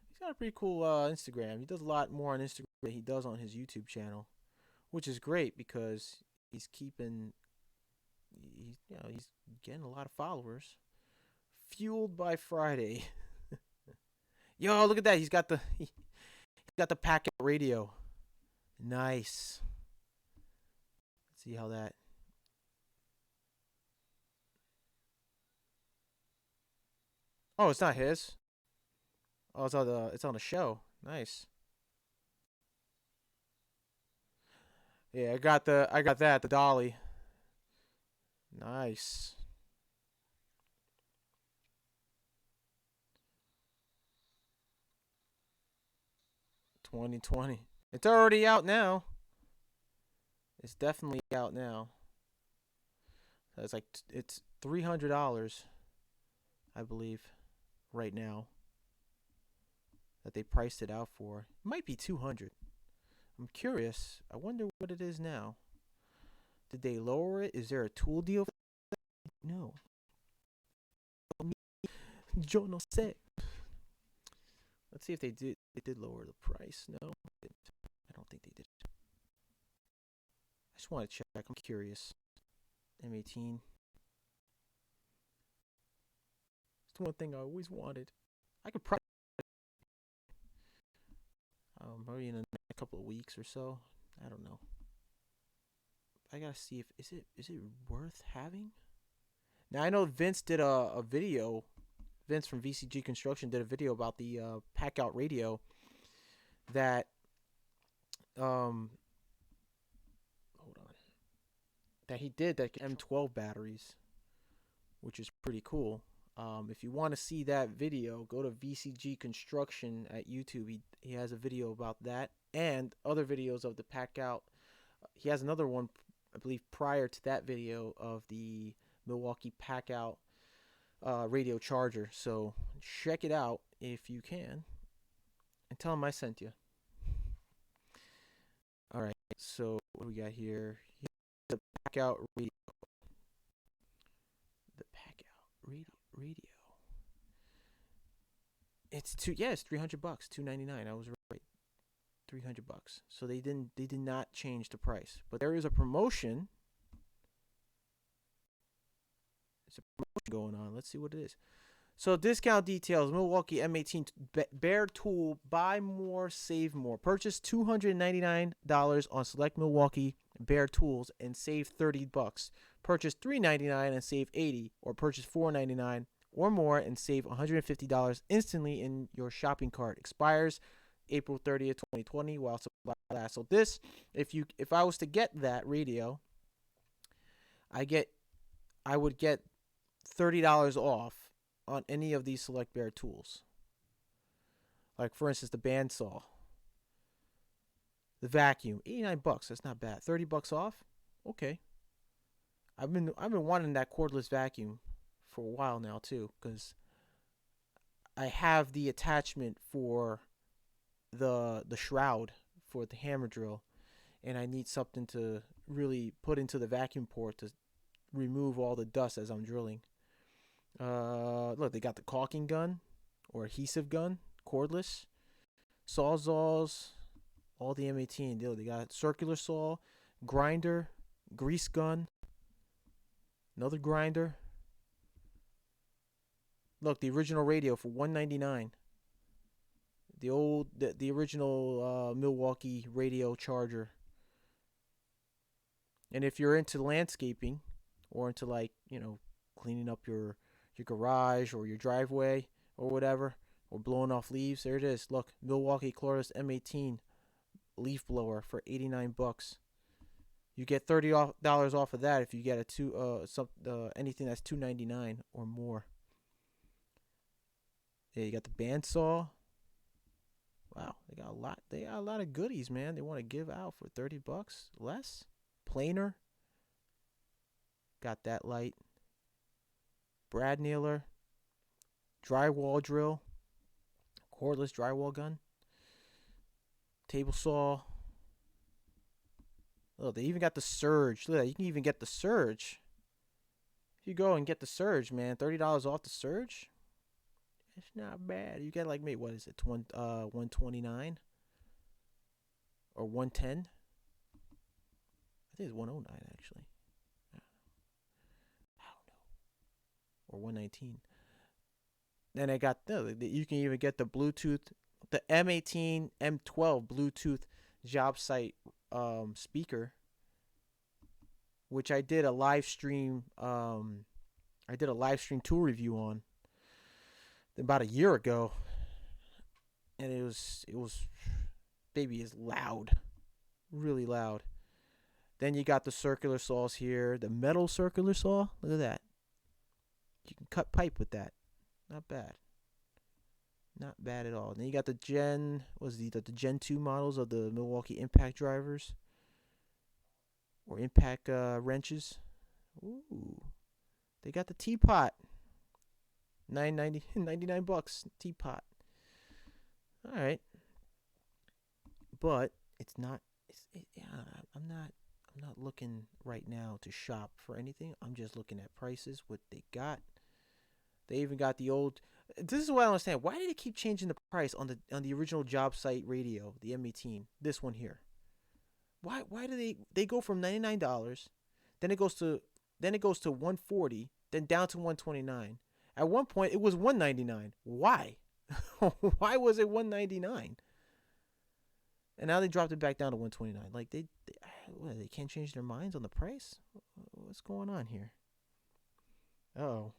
He's got a pretty cool Instagram. He does a lot more on Instagram than he does on his YouTube channel, which is great because he's keeping, he's getting a lot of followers. Fueled by Friday. Yo, look at that. He's got the packet radio. Nice. Let's see how that. Oh, it's not his. Oh, it's on a show. Nice. Yeah, I got that, the dolly. Nice. $2020. It's already out now. It's definitely out now. It's like it's $300, I believe, right now. that they priced it out for. It might be 200. I'm curious. I wonder what it is now. Did they lower it? Is there a tool deal? No. Yo no sé. Let's see if they did. They did lower the price. No, they didn't. I don't think they did. I just want to check. I'm curious. M18. It's the one thing I always wanted. I could probably maybe in a couple of weeks or so. I don't know. I gotta see if is it worth having. Now I know Vince did a video. Vince from VCG Construction did a video about the pack out radio that hold on, that he did, that M12 batteries, which is pretty cool. If you want to see that video, go to VCG Construction at YouTube. He has a video about that and other videos of the pack out. He has another one, I believe, prior to that video of the Milwaukee pack out radio charger. So check it out if you can, and tell him I sent you. All right. So what do we got here? The pack out radio. The pack out radio. It's it's $300, $299. I was right. $300. So they did not change the price. But there is a promotion. There's a promotion going on. Let's see what it is. So discount details: Milwaukee M18 bare tool. Buy more, save more. Purchase $299 on select Milwaukee bare tools and save $30. Purchase $399 and save $80, or purchase $499 or more and save $150 instantly in your shopping cart. Expires April 30th, 2020 while supply lasts. So this, if I was to get that radio, I would get $30 off on any of these select bare tools. Like for instance, the bandsaw, the vacuum, $89. That's not bad. $30 off. Okay. I've been wanting that cordless vacuum for a while now too, because I have the attachment for the shroud for the hammer drill, and I need something to really put into the vacuum port to remove all the dust as I'm drilling. Look, they got the caulking gun or adhesive gun, cordless, sawzalls, all the M18. They got circular saw, grinder, grease gun, another grinder. Look, the original radio for $199. The original Milwaukee radio charger. And if you're into landscaping, or into cleaning up your garage or your driveway or whatever, or blowing off leaves, there it is. Look, Milwaukee cordless M18 leaf blower for $89. You get $30 off of that if you get anything that's $299 or more. Yeah, you got the bandsaw. Wow, they got a lot. They got a lot of goodies, man. They want to give out for $30 less. Planer. Got that light. Brad nailer. Drywall drill. Cordless drywall gun. Table saw. Oh, they even got the Surge. Look, you can even get the Surge. If you go and get the Surge, man, $30 off the Surge. It's not bad. You get maybe what is it, $129 or $110? I think it's $109 actually. I don't know. Or $119. Then I got you can even get the Bluetooth, the M18 M12 Bluetooth job site speaker, which I did a live stream. I did a live stream tool review on about a year ago, and it was baby is loud, really loud. Then you got the circular saws here, the metal circular saw. Look at that. You can cut pipe with that. Not bad. Not bad at all. Then you got the Gen 2 models of the Milwaukee impact drivers or impact wrenches. Ooh. They got the teapot. $99 teapot. All right, but it's not. Yeah, I'm not. I'm not looking right now to shop for anything. I'm just looking at prices, what they got. They even got the old. This is what I don't understand. Why did they keep changing the price on the original job site radio, the M18? This one here. Why do they go from $99, then it goes to 140, then down to 129. At one point it was 199. Why? Why was it 199? And now they dropped it back down to 129. Like they can't change their minds on the price. What's going on here? Oh,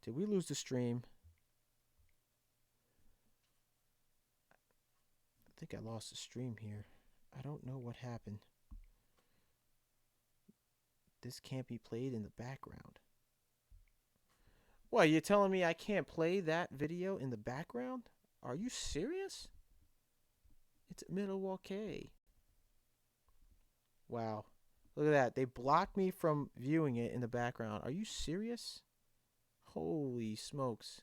did we lose the stream? I think I lost the stream here. I don't know what happened. This can't be played in the background. What, you're telling me I can't play that video in the background? Are you serious? It's Milwaukee. Wow. Look at that. They blocked me from viewing it in the background. Are you serious? Holy smokes.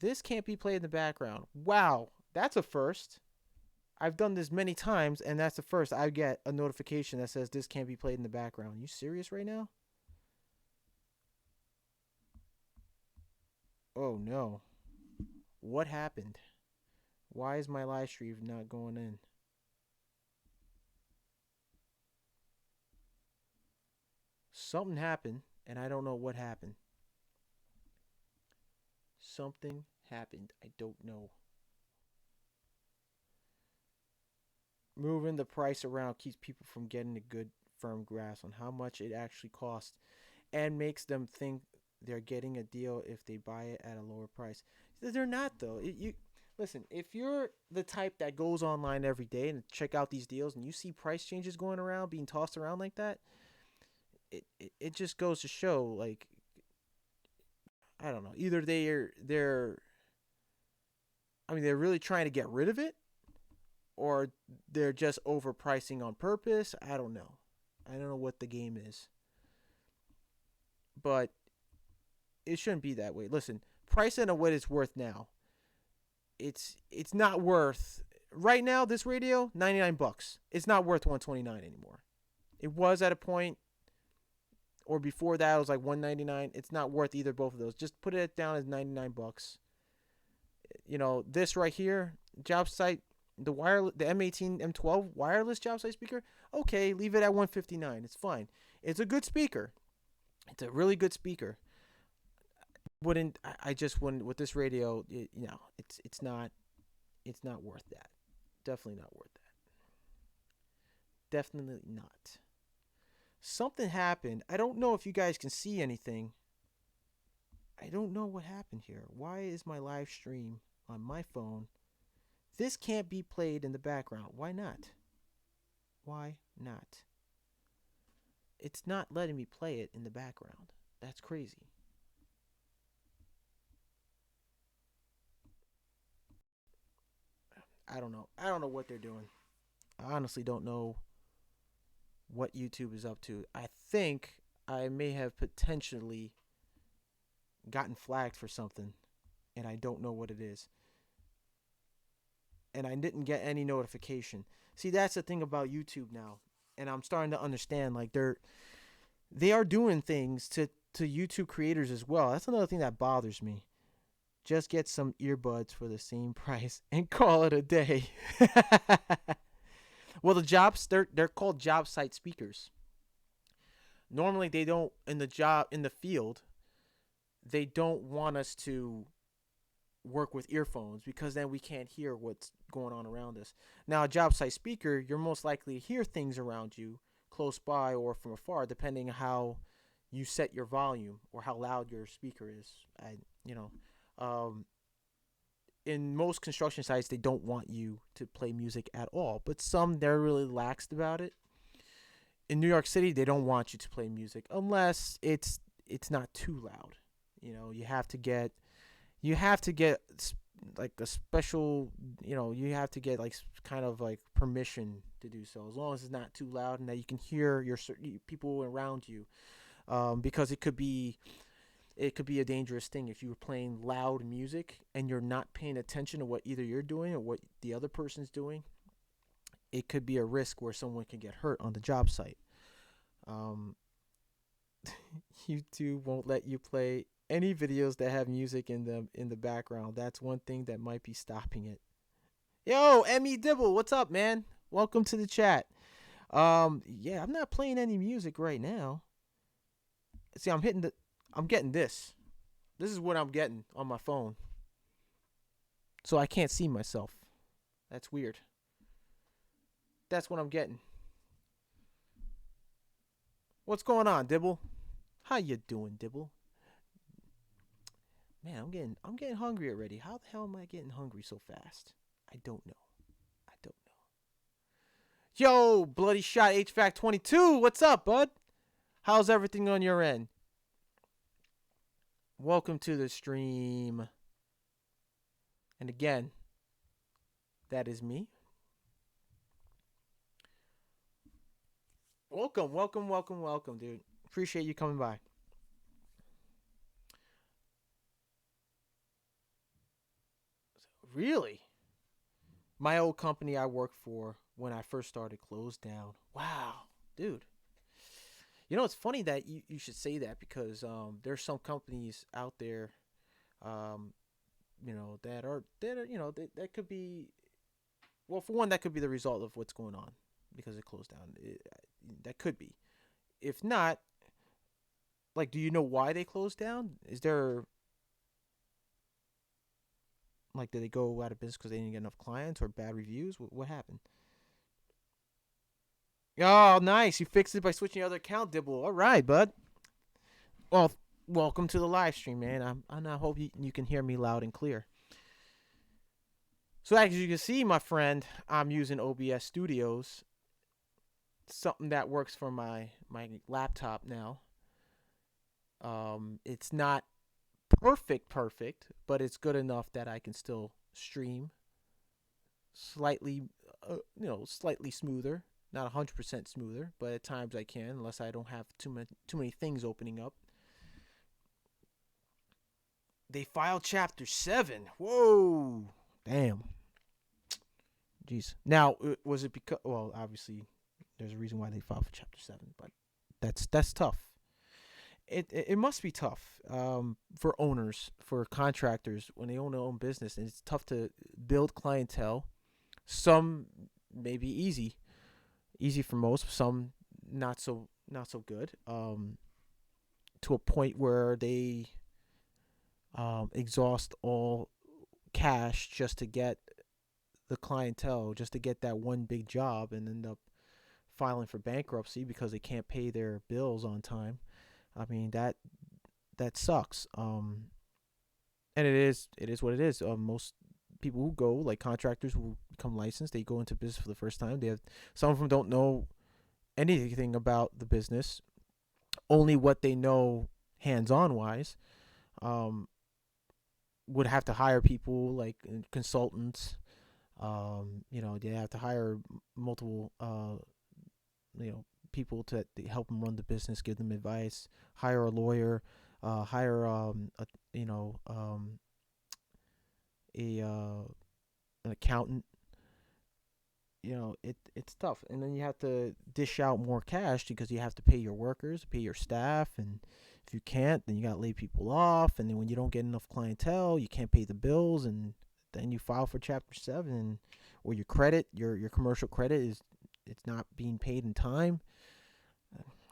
This can't be played in the background. Wow. That's a first. I've done this many times, and that's the first. I get a notification that says this can't be played in the background. You serious right now? Oh no. What happened? Why is my live stream not going in? Something happened, and I don't know what happened. Something happened. I don't know. Moving the price around keeps people from getting a good, firm grasp on how much it actually costs and makes them think they're getting a deal if they buy it at a lower price. They're not, though. Listen, if you're the type that goes online every day and check out these deals and you see price changes going around, being tossed around like that, it just goes to show, like, I don't know. Either they're really trying to get rid of it, or they're just overpricing on purpose. I don't know. I don't know what the game is. But it shouldn't be that way. Listen, price it at what it's worth now. It's not worth right now, this radio, $99. It's not worth 129 anymore. It was at a point, or before that it was like 199. It's not worth either, both of those. Just put it down as $99. This right here, job site, the M18 M12 wireless job site speaker, okay, leave it at 159. It's fine. It's a good speaker. It's a really good speaker. I just wouldn't with this radio. It's not worth that. Definitely not worth that. Definitely not. Something happened. I don't know if you guys can see anything. I don't know what happened here. Why is my live stream on my phone? This can't be played in the background. Why not? Why not? It's not letting me play it in the background. That's crazy. I don't know. I don't know what they're doing. I honestly don't know what YouTube is up to. I think I may have potentially gotten flagged for something, and I don't know what it is. And I didn't get any notification. See, that's the thing about YouTube now, and I'm starting to understand. Like they are doing things to YouTube creators as well. That's another thing that bothers me. Just get some earbuds for the same price and call it a day. Well, they're called job site speakers. Normally they don't in the field, they don't want us to work with earphones because then we can't hear what's going on around us. Now, a job site speaker, you're most likely to hear things around you close by or from afar, depending on how you set your volume or how loud your speaker is. In most construction sites, they don't want you to play music at all, but some, they're really laxed about it. In New York City, they don't want you to play music unless it's not too loud. You have to get like a special, you have to get like kind of like permission to do so, as long as it's not too loud and that you can hear your people around you, because it it could be a dangerous thing if you're playing loud music and you're not paying attention to what either you're doing or what the other person's doing. It could be a risk where someone can get hurt on the job site. Um, YouTube won't let you play any videos that have music in the background. That's one thing that might be stopping it. Yo, Emmy Dibble, what's up, man? Welcome to the chat. Yeah, I'm not playing any music right now. See, I'm getting this. This is what I'm getting on my phone. So I can't see myself. That's weird. That's what I'm getting. What's going on, Dibble? How you doing, Dibble? Man, I'm getting hungry already. How the hell am I getting hungry so fast? I don't know. Yo, Bloody Shot HVAC 22. What's up, bud? How's everything on your end? Welcome to the stream. And again, that is me. Welcome, dude. Appreciate you coming by. Really? My old company I worked for when I first started closed down. Wow, dude. You know, it's funny that you should say that because there's some companies out there, you know, that could be, well, for one, that could be the result of what's going on because it closed down. That could be. If not, like, do you know why they closed down? Is there, like, did they go out of business because they didn't get enough clients or bad reviews? What happened? Oh, nice. You fixed it by switching the other account, Dibble. All right, bud. Well, welcome to the live stream, man. I hope you can hear me loud and clear. So as you can see, my friend, I'm using OBS Studios. Something that works for my laptop now. It's not perfect, but it's good enough that I can still stream slightly, slightly smoother. Not 100% smoother, but at times I can, unless I don't have too many things opening up. They filed Chapter 7. Whoa. Damn. Jeez. Now, was it because... Well, obviously, there's a reason why they filed for Chapter 7, but that's tough. It must be tough for owners, for contractors, when they own their own business, and it's tough to build clientele. Some may be easy for most, some not so good, to a point where they exhaust all cash just to get the clientele, just to get that one big job, and end up filing for bankruptcy because they can't pay their bills on time. I mean, that sucks. And it is what it is. Most people who go, like contractors who become licensed, they go into business for the first time. Some of them don't know anything about the business, only what they know hands-on wise. Would have to hire people like consultants. They have to hire multiple people to help them run the business, give them advice, hire a lawyer, hire an accountant. It's tough, and then you have to dish out more cash because you have to pay your workers, pay your staff, and if you can't, then you got to lay people off, and then when you don't get enough clientele, you can't pay the bills, and then you file for Chapter 7, or your credit, your commercial credit it's not being paid in time.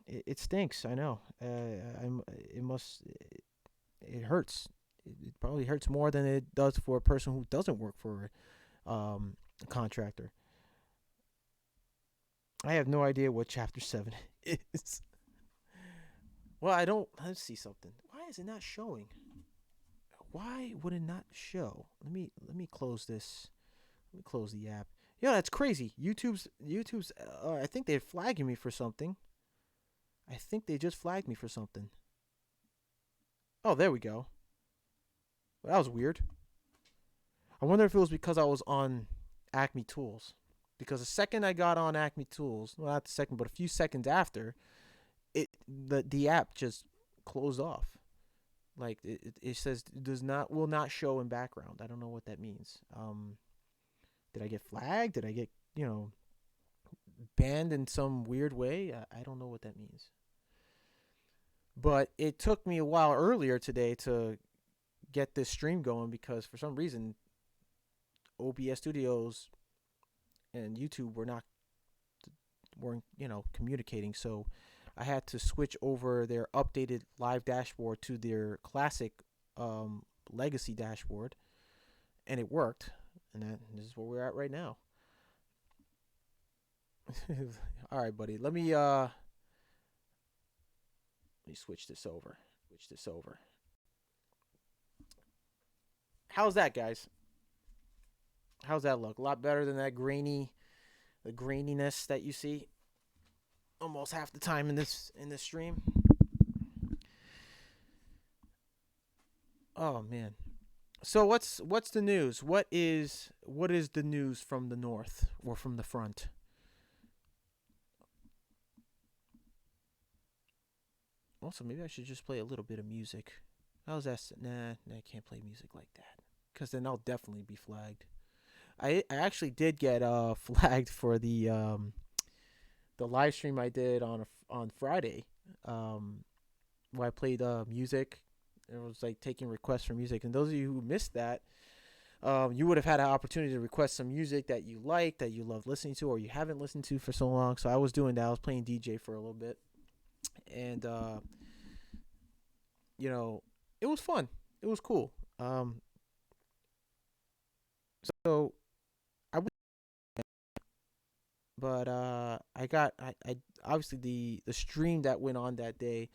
It stinks. I know. It hurts. It probably hurts more than it does for a person who doesn't work for a contractor. I have no idea what Chapter 7 is. Well, let's see something. Why is it not showing? Why would it not show? Let me close this. Let me close the app. Yeah, that's crazy. YouTube's I think they're flagging me for something. I think they just flagged me for something. Oh, there we go. Well, that was weird. I wonder if it was because I was on Acme Tools. Because the second I got on Acme Tools, well, not the second, but a few seconds after, the app just closed off. Like it says does not will not show in background. I don't know what that means. Did I get flagged? Did I get banned in some weird way? I don't know what that means. But it took me a while earlier today to get this stream going because for some reason OBS Studios and YouTube weren't communicating. So I had to switch over their updated live dashboard to their classic legacy dashboard, and it worked. And this is where we're at right now. All right, buddy. Let me switch this over. How's that, guys? How's that look? A lot better than the graininess that you see almost half the time in this stream. Oh man. So what's the news? What is the news from the north or from the front? Also, maybe I should just play a little bit of music. How's that? Nah, I can't play music like that because then I'll definitely be flagged. I actually did get flagged for the live stream I did on Friday, where I played music. It was like taking requests for music, and those of you who missed that, you would have had an opportunity to request some music that you like, that you love listening to, or you haven't listened to for so long. So I was doing that. I was playing DJ for a little bit, and it was fun. It was cool. So I would, but I obviously the stream that went on that day,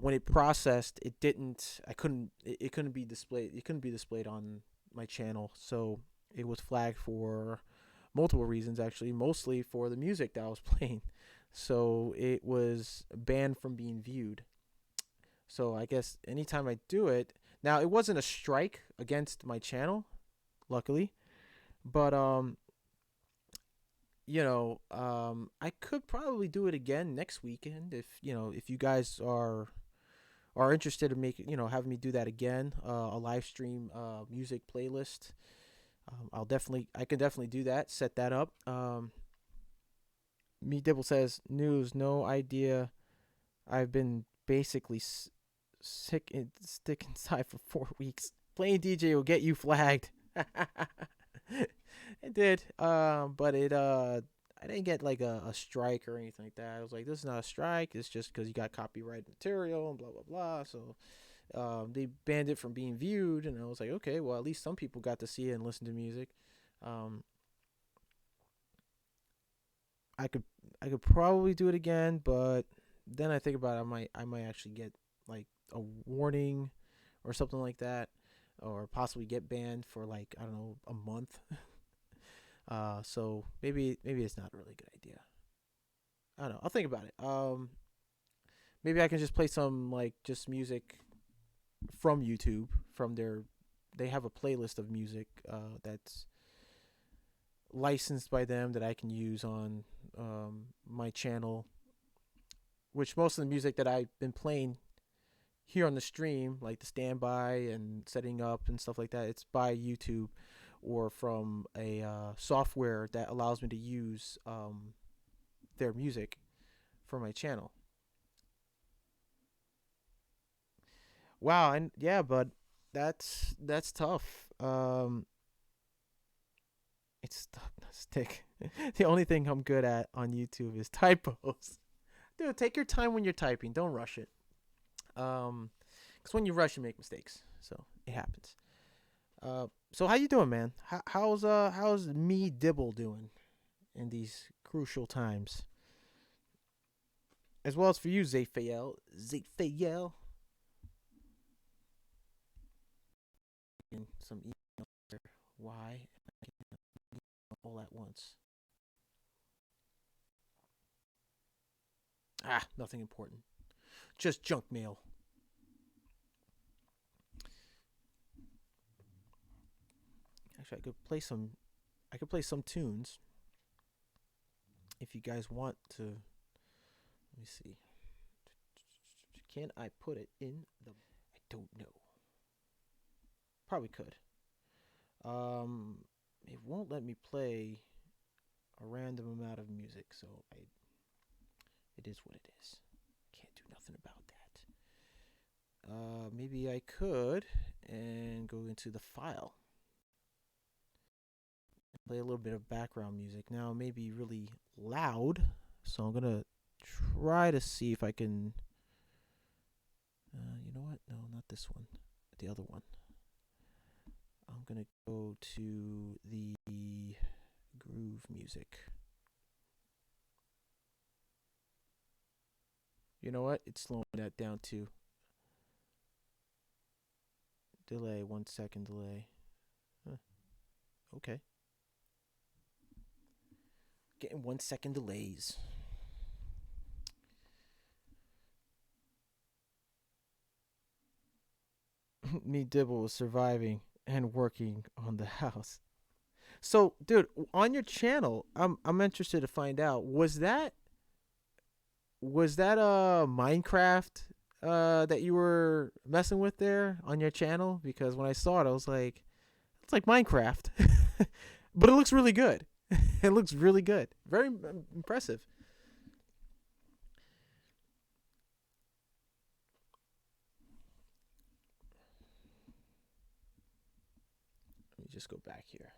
when it processed, it didn't. It couldn't be displayed. It couldn't be displayed on my channel. So it was flagged for multiple reasons, actually, mostly for the music that I was playing. So it was banned from being viewed. So I guess anytime I do it, now it wasn't a strike against my channel, luckily, but I could probably do it again next weekend if you guys are interested in having me do that again, a live stream music playlist. I can definitely do that, set that up. Me Dibble says news, no idea. I've been basically sick and stick inside for 4 weeks. Playing DJ will get you flagged. It did, but I didn't get like a strike or anything like that. I was like, this is not a strike. It's just because you got copyright material and blah blah blah. So they banned it from being viewed, and I was like, okay, well at least some people got to see it and listen to music. I could probably do it again, but then I think about it, I might actually get like a warning or something like that, or possibly get banned for like, I don't know, a month. So maybe it's not a really good idea. I don't know. I'll think about it. Maybe I can just play some like just music from YouTube they have a playlist of music that's licensed by them that I can use on my channel, which most of the music that I've been playing here on the stream, like the standby and setting up and stuff like that, it's by YouTube or from a software that allows me to use their music for my channel. Wow, and yeah, but that's tough. It's tough to stick. The only thing I'm good at on YouTube is typos. Dude, take your time when you're typing. Don't rush it. Because when you rush, you make mistakes. So it happens. So how you doing, man? How's me Dibble doing in these crucial times? As well as for you, Zayfael. Some email there. Why? All at once. Nothing important. Just junk mail. Actually, I could play some tunes if you guys want to. Let me see. Can I put it in the? I don't know. Probably could. It won't let me play a random amount of music, so it is what it is. Can't do nothing about that. Maybe I could and go into the file. Play a little bit of background music. Now, it may be really loud, so I'm gonna try to see if I can. You know what? No, not this one. The other one. I'm gonna go to the groove music. You know what? It's slowing that down too. Delay, 1 second delay. Huh. Okay. Getting 1 second delays. Me Dibble was surviving and working on the house. So, dude, on your channel, I'm interested to find out, was that Minecraft that you were messing with there on your channel? Because when I saw it, I was like, it's like Minecraft. But it looks really good. It looks really good. Very impressive. Let me just go back here.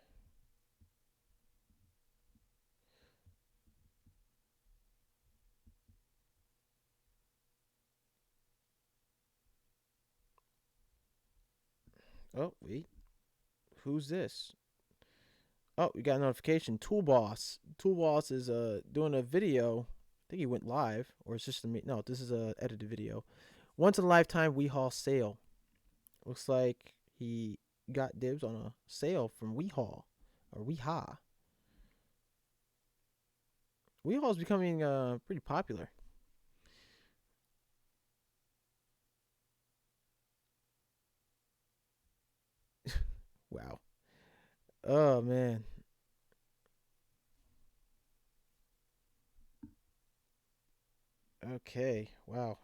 Oh, wait. Who's this? Oh, we got a notification. Toolboss. Toolboss is doing a video. I think he went live, or it's just a no. This is a edited video. Once in a lifetime WeHaul sale. Looks like he got dibs on a sale from WeHaul or WeHa. WeHaul is becoming pretty popular. Wow. Oh man. Okay. Wow.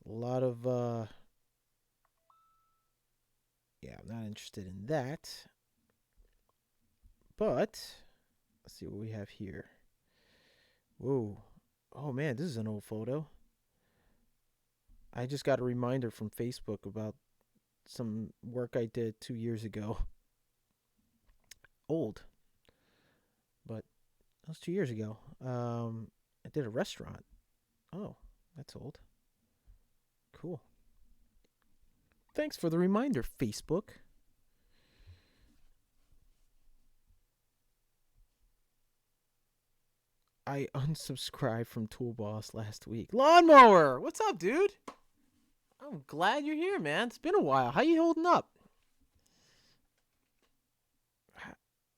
A lot of yeah, I'm not interested in that. But let's see what we have here. Whoa. Oh man, this is an old photo. I just got a reminder from Facebook about some work I did 2 years ago. Old. But that was 2 years ago. I did a restaurant. Oh, that's old. Cool. Thanks for the reminder, Facebook. I unsubscribed from Toolboss last week. Lawnmower! What's up, dude? I'm glad you're here, man. It's been a while. How you holding up?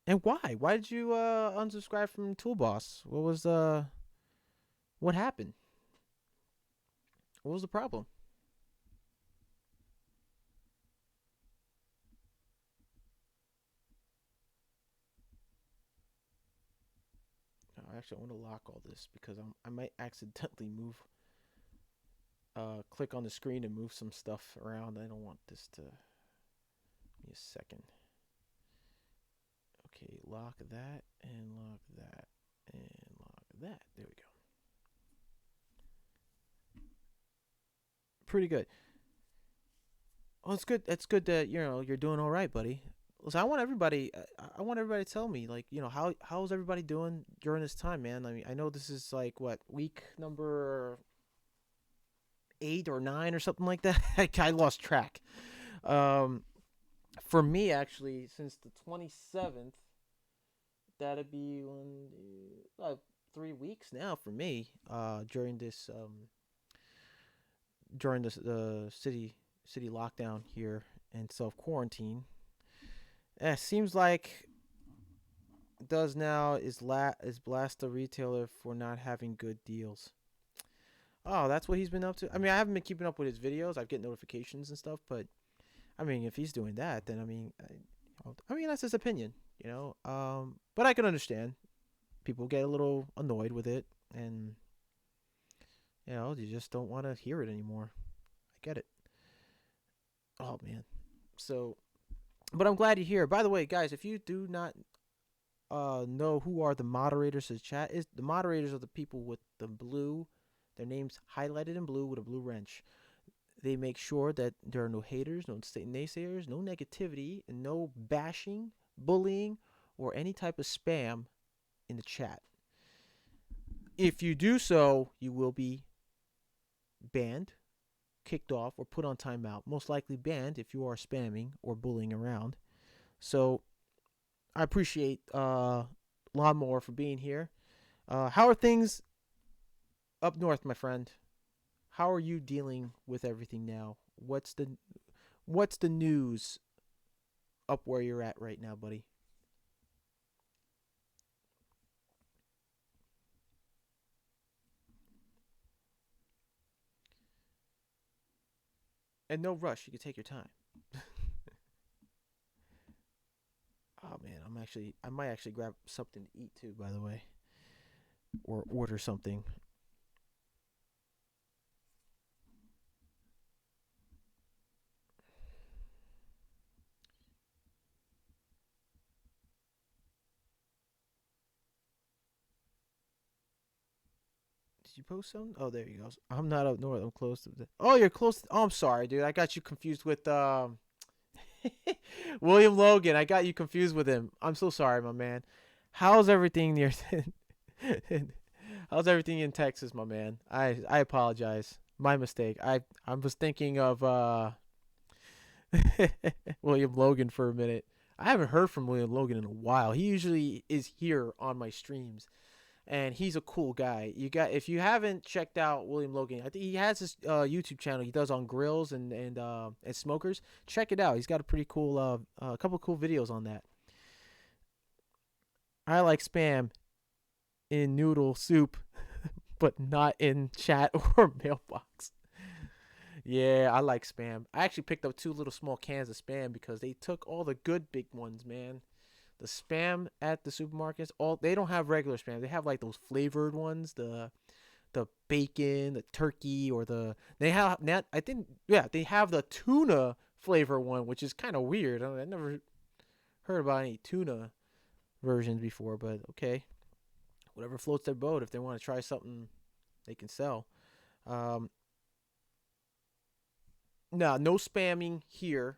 And why? Why did you unsubscribe from Toolboss? What happened? What was the problem? Actually, I want to lock all this because I might accidentally click on the screen and move some stuff around. I don't want this to. Give me a second. Okay, lock that and lock that and lock that. There we go. Pretty good. Well, it's good. It's good that you're doing all right, buddy. Listen, I want everybody. I want everybody to tell me, like, how's everybody doing during this time, man. I mean, I know this is like what, week number 8 or 9 or something like that. I lost track. For me, actually, since the 27th, that'd be 3 weeks now for me. During this the city lockdown here and self quarantine. It seems like does now is blast the retailer for not having good deals. Oh, that's what he's been up to. I mean, I haven't been keeping up with his videos. I get notifications and stuff, but I mean, if he's doing that, then I mean that's his opinion, But I can understand people get a little annoyed with it, and you just don't want to hear it anymore. I get it. Oh man. So, but I'm glad you're here. By the way, guys, if you do not know who are the moderators of the chat, is the moderators are the people with the blue, their names highlighted in blue with a blue wrench. They make sure that there are no haters, no naysayers, no negativity, and no bashing, bullying, or any type of spam in the chat. If you do so, you will be banned, kicked off, or put on timeout. Most likely banned if you are spamming or bullying around. So I appreciate Lawnmower for being here. How are things up north, my friend? How are you dealing with everything now? What's the news up where you're at right now, buddy? And no rush. You can take your time. Oh man, I might actually grab something to eat too, by the way, or order something. Did you post something? Oh, there you go. I'm not up north. I'm close to the. Oh, you're close. Oh, I'm sorry, dude. I got you confused with William Logan. I got you confused with him. I'm so sorry, my man. How's everything near? How's everything in Texas, my man? I apologize. My mistake. I was thinking of William Logan for a minute. I haven't heard from William Logan in a while. He usually is here on my streams, and he's a cool guy. If you haven't checked out William Logan, I think he has this YouTube channel he does on grills and smokers. Check it out. He's got a pretty cool a couple of cool videos on that. I like spam in noodle soup, but not in chat or mailbox. Yeah, I like spam. I actually picked up 2 little small cans of spam because they took all the good big ones, man. The spam at the supermarkets, they don't have regular spam. They have like those flavored ones, the bacon, the turkey, or they have I think they have the tuna flavor one, which is kind of weird. I never heard about any tuna versions before, but okay, whatever floats their boat. If they want to try something, they can sell. No spamming here,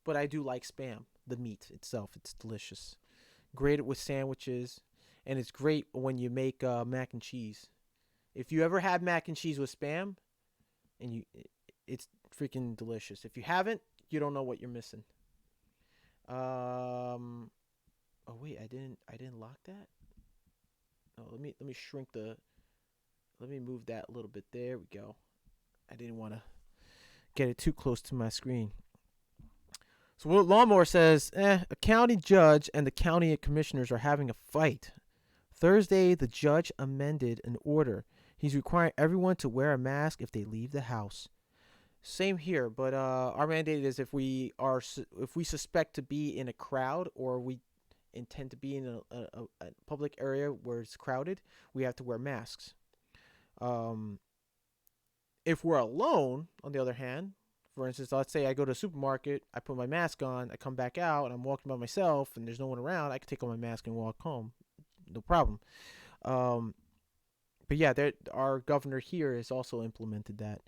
but I do like spam. The meat itself, it's delicious. Great with sandwiches, and it's great when you make mac and cheese. If you ever had mac and cheese with spam, it's freaking delicious. If you haven't, you don't know what you're missing. Oh wait, I didn't lock that. Oh, let me shrink the. Let me move that a little bit. There we go. I didn't want to get it too close to my screen. So what Lawnmower says, a county judge and the county commissioners are having a fight. Thursday, the judge amended an order. He's requiring everyone to wear a mask if they leave the house. Same here, but our mandate is if we suspect to be in a crowd or we intend to be in a public area where it's crowded, we have to wear masks. If we're alone, on the other hand, for instance, let's say I go to a supermarket, I put my mask on, I come back out, and I'm walking by myself, and there's no one around, I can take off my mask and walk home. No problem. But yeah, our governor here has also implemented that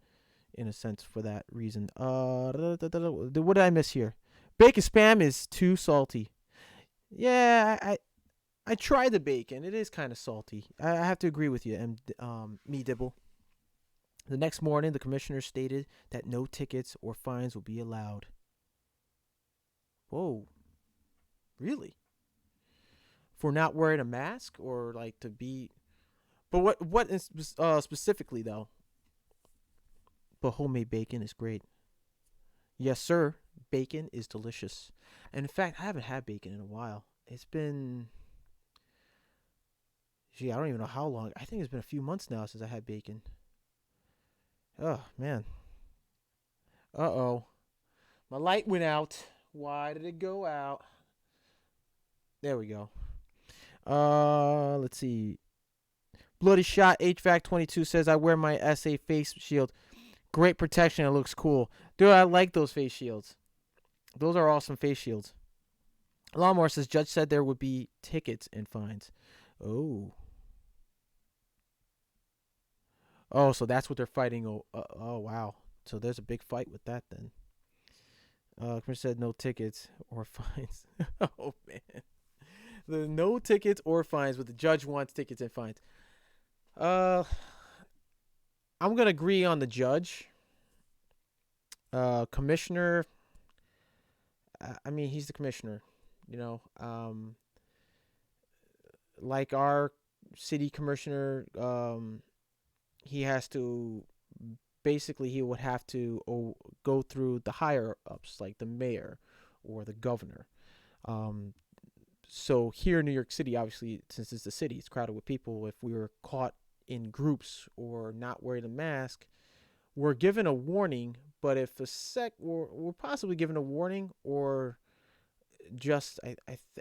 in a sense for that reason. What did I miss here? Bacon spam is too salty. Yeah, I tried the bacon. It is kind of salty. I have to agree with you, me Dibble. The next morning, the commissioner stated that no tickets or fines will be allowed. Whoa. Really? For not wearing a mask or like to be... But what is, specifically, though? But homemade bacon is great. Yes, sir. Bacon is delicious. And in fact, I haven't had bacon in a while. It's been... Gee, I don't even know how long. I think it's been a few months now since I had bacon. Oh, man. Uh-oh. My light went out. Why did it go out? There we go. Let's see. Bloody Shot HVAC 22 says I wear my SA face shield. Great protection. It looks cool. Dude, I like those face shields. Those are awesome face shields. Lawnmower says, judge said there would be tickets and fines. Oh. Oh, so that's what they're fighting. Oh, wow. So there's a big fight with that then. Commissioner said no tickets or fines. Oh, man. The no tickets or fines, but the judge wants tickets and fines. I'm going to agree on the judge. Commissioner, I mean, he's the commissioner, you know. Like our city commissioner, he has to, basically, he would have to go through the higher ups, like the mayor or the governor. So here in New York City, obviously, since it's the city, it's crowded with people. If we were caught in groups or not wearing a mask, we're given a warning. But if we're possibly given a warning, or just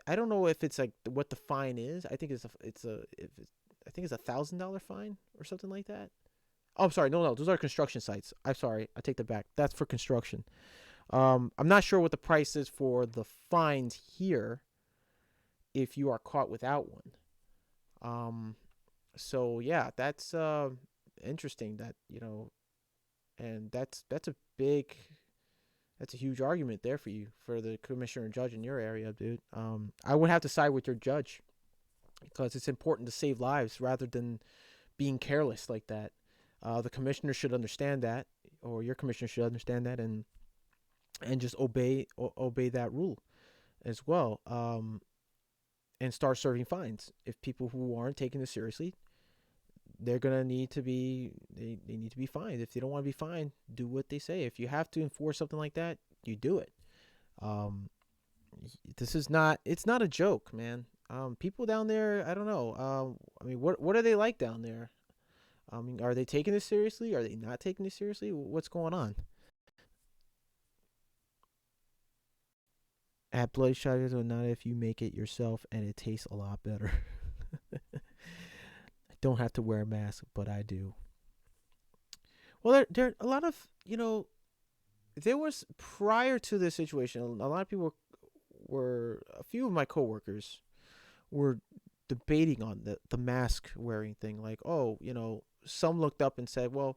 I don't know if it's like what the fine is. I think I think it's $1,000 fine or something like that. Oh, I'm sorry. No, those are construction sites. I'm sorry. I take that back. That's for construction. I'm not sure what the price is for the fines here if you are caught without one. So yeah, that's interesting that, and that's a huge argument there for you, for the commissioner and judge in your area, dude. I would have to side with your judge because it's important to save lives rather than being careless like that. The commissioner should understand that, or your commissioner should understand that, and just obey that rule as well. And start serving fines if people who aren't taking this seriously. They're gonna need to be they need to be fined. If they don't want to be fined, do what they say. If you have to enforce something like that, you do it. It's not a joke, man. People down there, I don't know. I mean, what are they like down there? I mean, are they taking this seriously? Are they not taking this seriously? What's going on? At Bloody Shotguns or not, if you make it yourself and it tastes a lot better. I don't have to wear a mask, but I do. Well, there are a lot of, there was, prior to this situation, a lot of people a few of my coworkers were debating on the mask wearing thing. Like, oh, some looked up and said, well,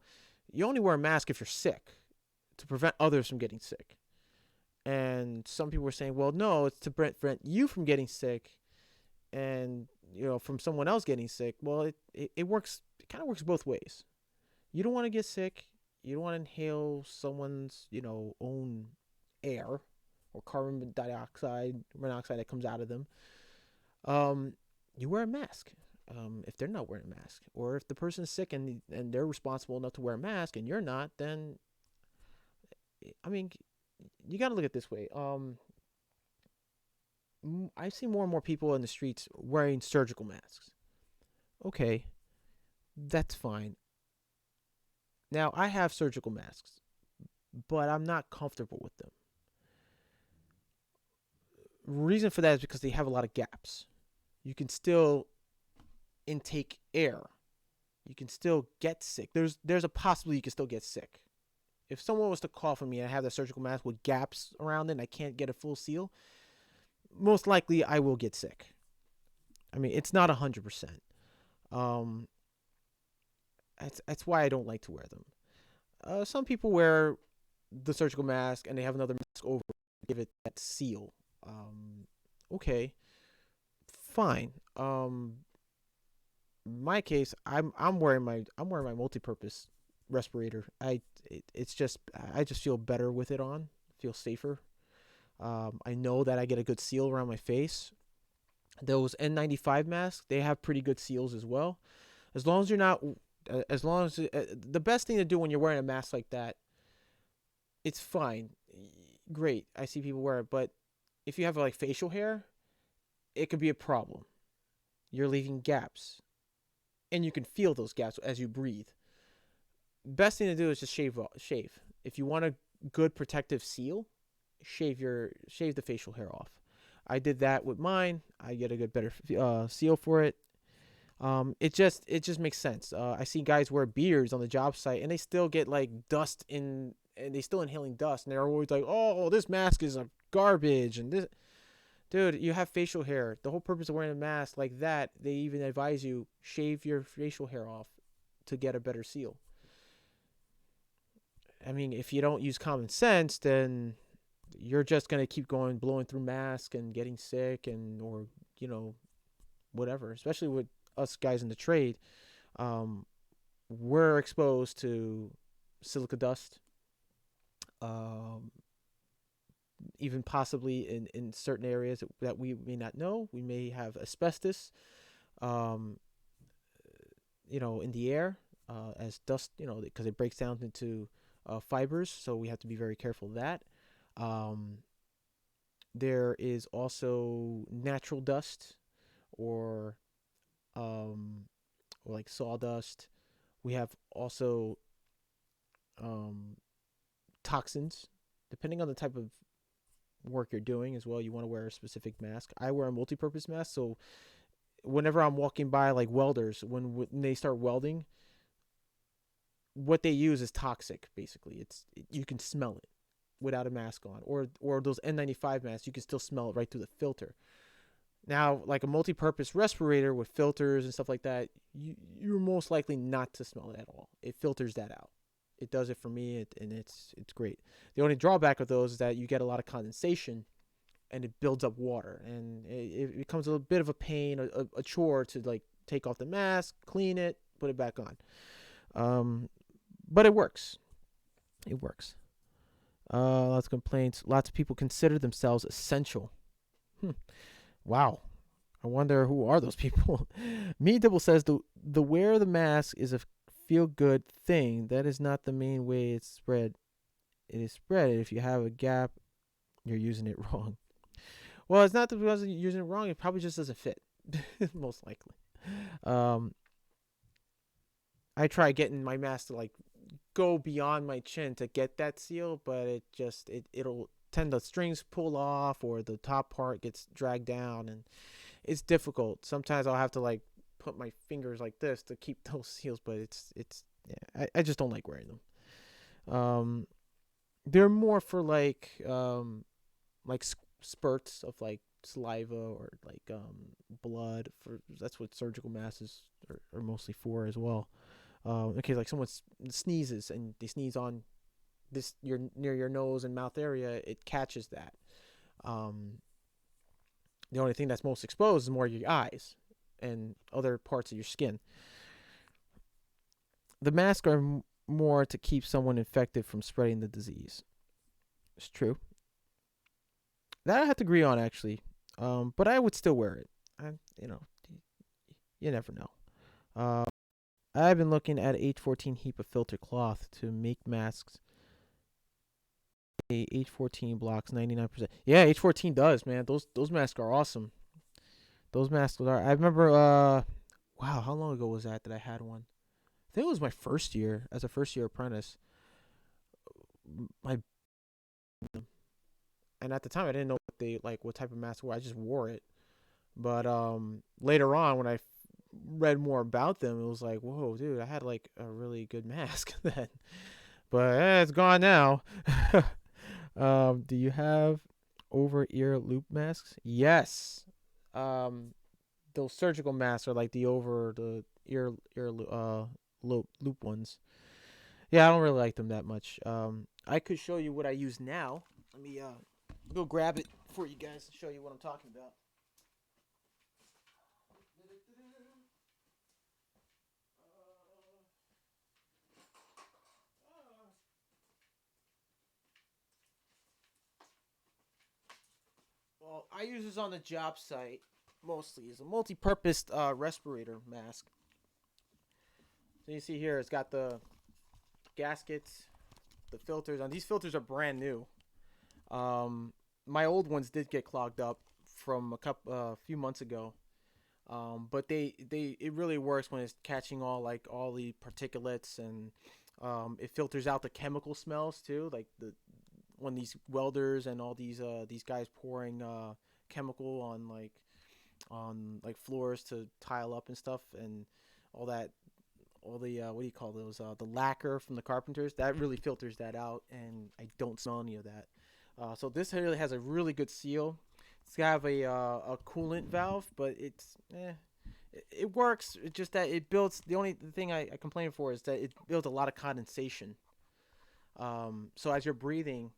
you only wear a mask if you're sick to prevent others from getting sick. And some people were saying, well, no, it's to prevent you from getting sick and, from someone else getting sick. Well, it works. It kind of works both ways. You don't want to get sick. You don't want to inhale someone's, own air or carbon dioxide, monoxide that comes out of them. You wear a mask. If they're not wearing a mask, or if the person is sick and they're responsible enough to wear a mask and you're not, then, I mean, you got to look at it this way. I see more and more people in the streets wearing surgical masks. Okay, that's fine. Now, I have surgical masks, but I'm not comfortable with them. Reason for that is because they have a lot of gaps. You can still intake air. You can still get sick. There's a possibility you can still get sick. If someone was to cough on me and I have that surgical mask with gaps around it and I can't get a full seal, most likely I will get sick. I mean, it's not 100%. That's why I don't like to wear them. Some people wear the surgical mask and they have another mask over to give it that seal. Okay, fine. My case, I'm wearing my multi-purpose respirator. I just feel better with it on. Feel safer. I know that I get a good seal around my face. Those N95 masks, they have pretty good seals as well. As long as you're not, the best thing to do when you're wearing a mask like that, it's fine. Great. I see people wear it, but if you have like facial hair, it could be a problem. You're leaving gaps and you can feel those gaps as you breathe. Best thing to do is just shave. If you want a good protective seal, shave the facial hair off. I did that with mine. I get a better seal for it. It just makes sense. I see guys wear beards on the job site and they still get like dust in, and they still inhaling dust, and they're always like, "Oh, this mask is a garbage." And this, dude, you have facial hair. The whole purpose of wearing a mask like that, they even advise you shave your facial hair off to get a better seal. I mean, if you don't use common sense, then you're just gonna keep going blowing through masks and getting sick, and or you know whatever. Especially with us guys in the trade, um, we're exposed to silica dust, um, even possibly in certain areas that we may not know. We may have asbestos, um, in the air, as dust, because it breaks down into fibers. So we have to be very careful of that. Um, there is also natural dust, or um, or like sawdust. We have also um, toxins, depending on the type of work you're doing as well. You want to wear a specific mask. I wear a multi-purpose mask, so whenever I'm walking by like welders, when they start welding, what they use is toxic. Basically, you can smell it without a mask on, or those N95 masks, you can still smell it right through the filter. Now, like a multi-purpose respirator with filters and stuff like that, you're most likely not to smell it at all. It filters that out. It does it for me, and it's great. The only drawback of those is that you get a lot of condensation, and it builds up water, and it becomes a bit of a pain, a chore to like take off the mask, clean it, put it back on. Um, but it works. It works. Lots of complaints. Lots of people consider themselves essential. Hmm. Wow. I wonder who are those people. Me Dibble says the wear of the mask is a feel good thing. That is not the main way it's spread. It is spread. If you have a gap, you're using it wrong. Well, it's not that because you're using it wrong. It probably just doesn't fit. Most likely. Um, I try getting my mask to like go beyond my chin to get that seal, but it'll tend the strings pull off, or the top part gets dragged down, and it's difficult. Sometimes I'll have to like put my fingers like this to keep those seals, but it's yeah, I just don't like wearing them. They're more for like spurts of like saliva, or like blood. For that's what surgical masks are mostly for as well. Okay, like someone sneezes and they sneeze on this your near your nose and mouth area, it catches that. Um, the only thing that's most exposed is more your eyes and other parts of your skin. The masks are more to keep someone infected from spreading the disease. It's true. That I have to agree on actually. But I would still wear it. I, you know, you never know. I've been looking at H14 HEPA filter cloth to make masks. H14 blocks 99%. Yeah, H14 does, man. Those masks are awesome. Those masks are. I remember. Wow, how long ago was that I had one? I think it was my first year as a first year apprentice. My and at the time I didn't know what type of mask were. I just wore it. But later on when I read more about them, it was like, whoa, dude, I had like a really good mask then. But it's gone now. Do you have over ear loop masks? Yes. Those surgical masks are like the over the ear loop ones. Yeah, I don't really like them that much. I could show you what I use now. Let me go grab it for you guys to show you what I'm talking about. Well, I use this on the job site mostly. It's a multi-purpose respirator mask. So you see here, it's got the gaskets, the filters. And these filters are brand new. My old ones did get clogged up from a few months ago. But it really works when it's catching all the particulates, and it filters out the chemical smells too, like when these welders and all these guys pouring chemical on like on like floors to tile up and stuff, and all that, all the what do you call those? The lacquer from the carpenters that really filters that out, and I don't smell any of that. So this really has a really good seal. It's got have a coolant valve, but it works. It's just that it builds. The only thing I complain for is that it builds a lot of condensation. So as you're breathing,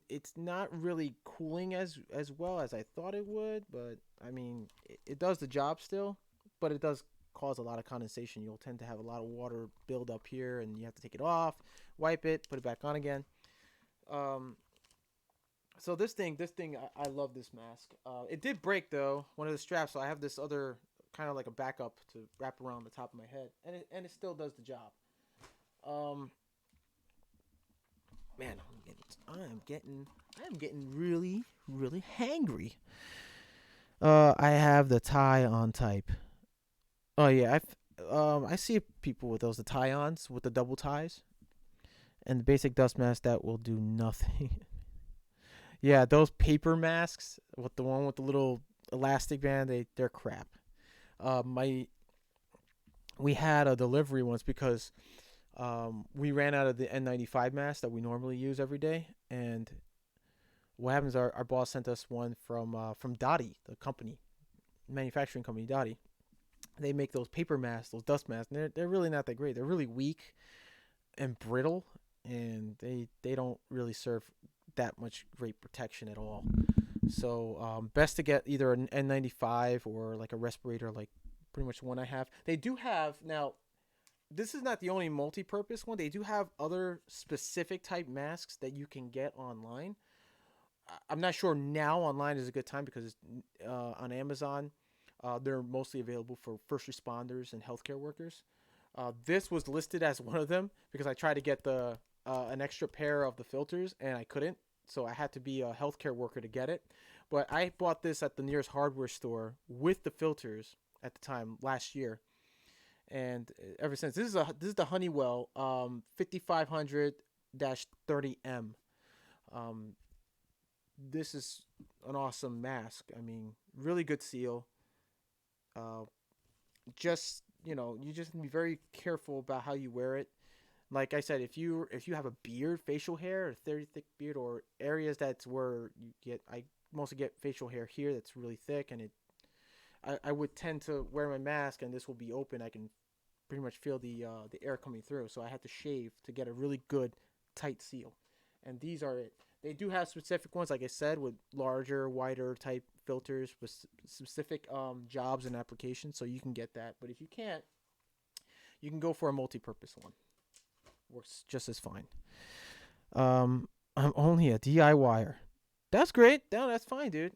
it's not really cooling as well as I thought it would. But I mean, it does the job still, but it does cause a lot of condensation. You'll tend to have a lot of water build up here, and you have to take it off, wipe it, put it back on again. Um, so I love this mask. It did break though, one of the straps. So I have this other kind of like a backup to wrap around the top of my head, and it still does the job. Um, man, I am getting really really hangry. I have the tie on type. Oh yeah, I see people with those the tie ons with the double ties and the basic dust mask that will do nothing. Yeah, those paper masks with the one with the little elastic band, they're crap. My We had a delivery once because we ran out of the N95 mask that we normally use every day, and what happens? Our boss sent us one from Dottie, the company, manufacturing company Dottie. They make those paper masks, those dust masks, and they're really not that great. They're really weak and brittle, and they don't really serve that much great protection at all. So best to get either an N95 or like a respirator, like pretty much the one I have. They do have now. This is not the only multi-purpose one. They do have other specific type masks that you can get online. I'm not sure now online is a good time because it's on Amazon. They're mostly available for first responders and healthcare workers. This was listed as one of them because I tried to get the an extra pair of the filters and I couldn't, so I had to be a healthcare worker to get it. But I bought this at the nearest hardware store with the filters at the time last year, and ever since this is the Honeywell 5500-30M. Um, this is an awesome mask. I mean, really good seal. Uh, just you just need to be very careful about how you wear it. Like I said, if you have a beard, facial hair, a very thick beard, or areas that's where you get, I mostly get facial hair here that's really thick, and I would tend to wear my mask, and this will be open. I can pretty much feel the air coming through, so I had to shave to get a really good tight seal. And these are it. They do have specific ones, like I said, with larger, wider type filters with specific jobs and applications, so you can get that. But if you can't, you can go for a multi-purpose one. Works just as fine. I'm only a DIYer. That's great. No, that's fine, dude.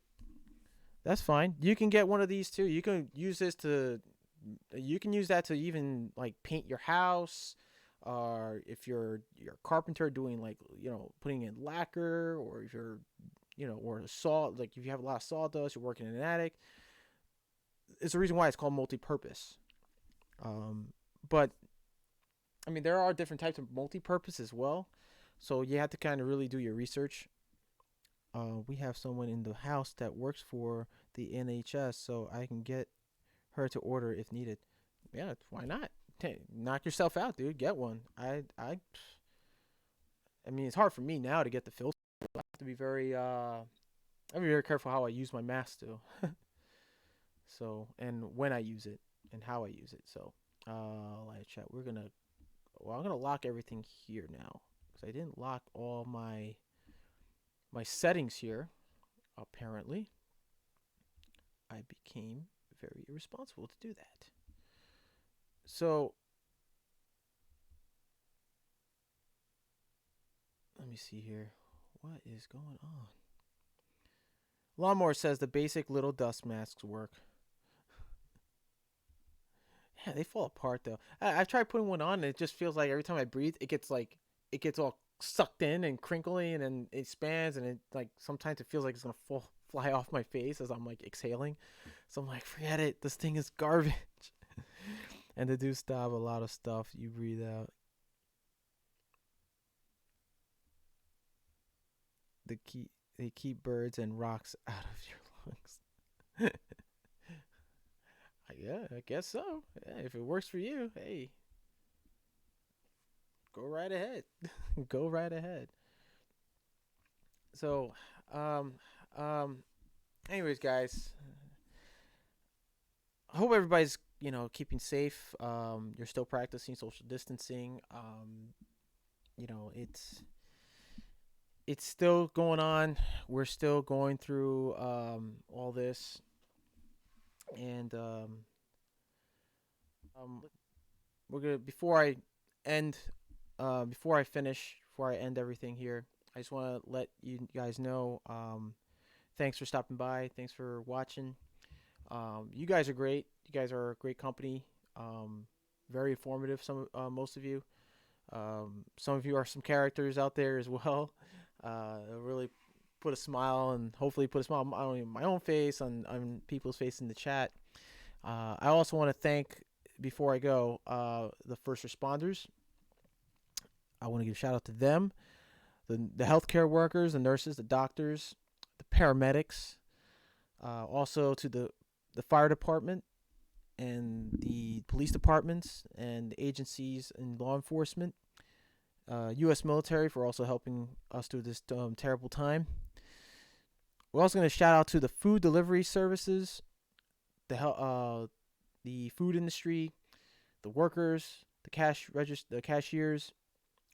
That's fine. You can get one of these too. You can use this to, you can use that to even like paint your house, or if you're a carpenter doing like putting in lacquer, or if you're or saw, like if you have a lot of sawdust, you're working in an attic. It's the reason why it's called multi-purpose. But I mean, there are different types of multi-purpose as well, so you have to kind of really do your research. We have someone in the house that works for the NHS, so I can get her to order if needed. Yeah, why not? Knock yourself out, dude. Get one. I mean, it's hard for me now to get the filter. I have to be I'm very careful how I use my mask too. So, and when I use it and how I use it. So, live chat. I'm gonna lock everything here now because I didn't lock all my settings here. Apparently, I became very irresponsible to do that. So, let me see here. What is going on? Lawnmower says the basic little dust masks work. Yeah, they fall apart though. I've tried putting one on, and it just feels like every time I breathe, it gets all sucked in and crinkly, and then it expands, and it like sometimes it feels like it's gonna fly off my face as I'm like exhaling. So I'm like, forget it. This thing is garbage. And they do stop a lot of stuff you breathe out. They keep birds and rocks out of your lungs. Yeah, I guess so. Yeah, if it works for you, hey, go right ahead. Go right ahead. So, um, um, anyways, guys, I hope everybody's keeping safe. You're still practicing social distancing. You know, it's still going on. We're still going through all this, and um, we're gonna end, before I end everything here. I just want to let you guys know. Thanks for stopping by. Thanks for watching. You guys are great. You guys are a great company. Um, Very informative. Most of you. Some of you are some characters out there as well. Really put a smile and hopefully put a smile on my own face, on people's face in the chat. I also want to thank, before I go, the first responders. I want to give a shout out to them, the healthcare workers, the nurses, the doctors, the paramedics, also to the fire department and the police departments and agencies in law enforcement, U.S. military for also helping us through this terrible time. We're also going to shout out to the food delivery services, the food industry, the workers, the cashiers,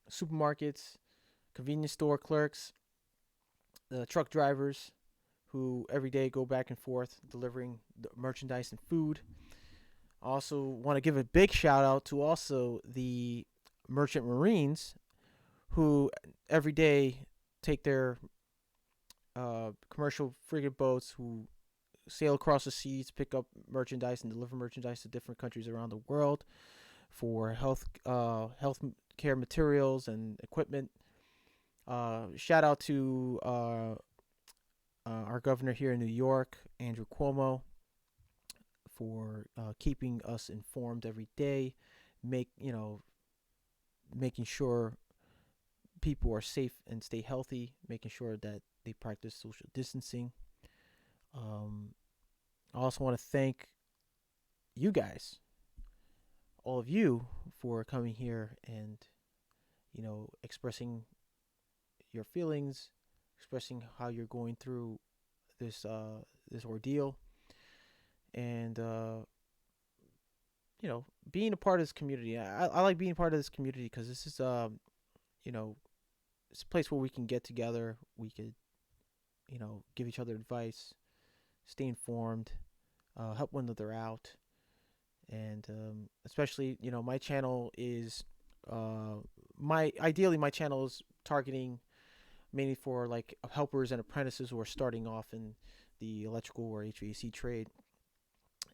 supermarkets, convenience store clerks, the truck drivers who every day go back and forth delivering the merchandise and food. I also want to give a big shout out to also the merchant marines who every day take their commercial frigate boats, who sail across the seas, pick up merchandise and deliver merchandise to different countries around the world for health care materials and equipment. Shout out to our governor here in New York, Andrew Cuomo, for keeping us informed every day, making sure people are safe and stay healthy, making sure that they practice social distancing. I also want to thank you guys, all of you, for coming here and expressing your feelings, expressing how you're going through this ordeal, and being a part of this community. I like being a part of this community because this is you know it's a place where we can get together. We could give each other advice, stay informed, help one another out, and especially my channel is my channel is targeting mainly for like helpers and apprentices who are starting off in the electrical or HVAC trade.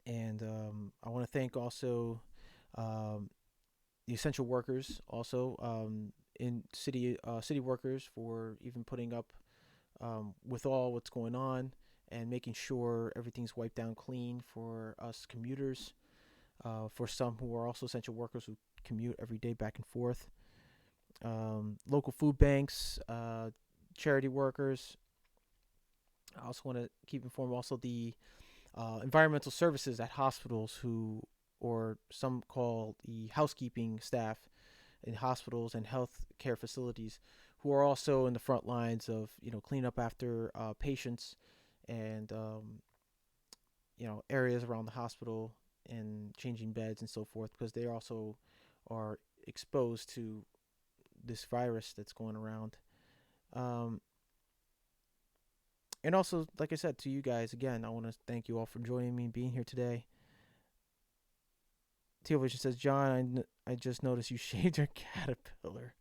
And I want to thank also um, the essential workers, also in city workers, for even putting up with all what's going on and making sure everything's wiped down clean for us commuters. For some who are also essential workers who commute every day back and forth. Local food banks, charity workers. I also want to keep informed also the environmental services at hospitals, or some call the housekeeping staff in hospitals and health care facilities, who are also in the front lines of clean up after patients and areas around the hospital and changing beds and so forth, because they also are exposed to this virus that's going around. Um, and also, like I said, to you guys again, I want to thank you all for joining me and being here today. Teal Vision says, John, I just noticed you shaved your caterpillar.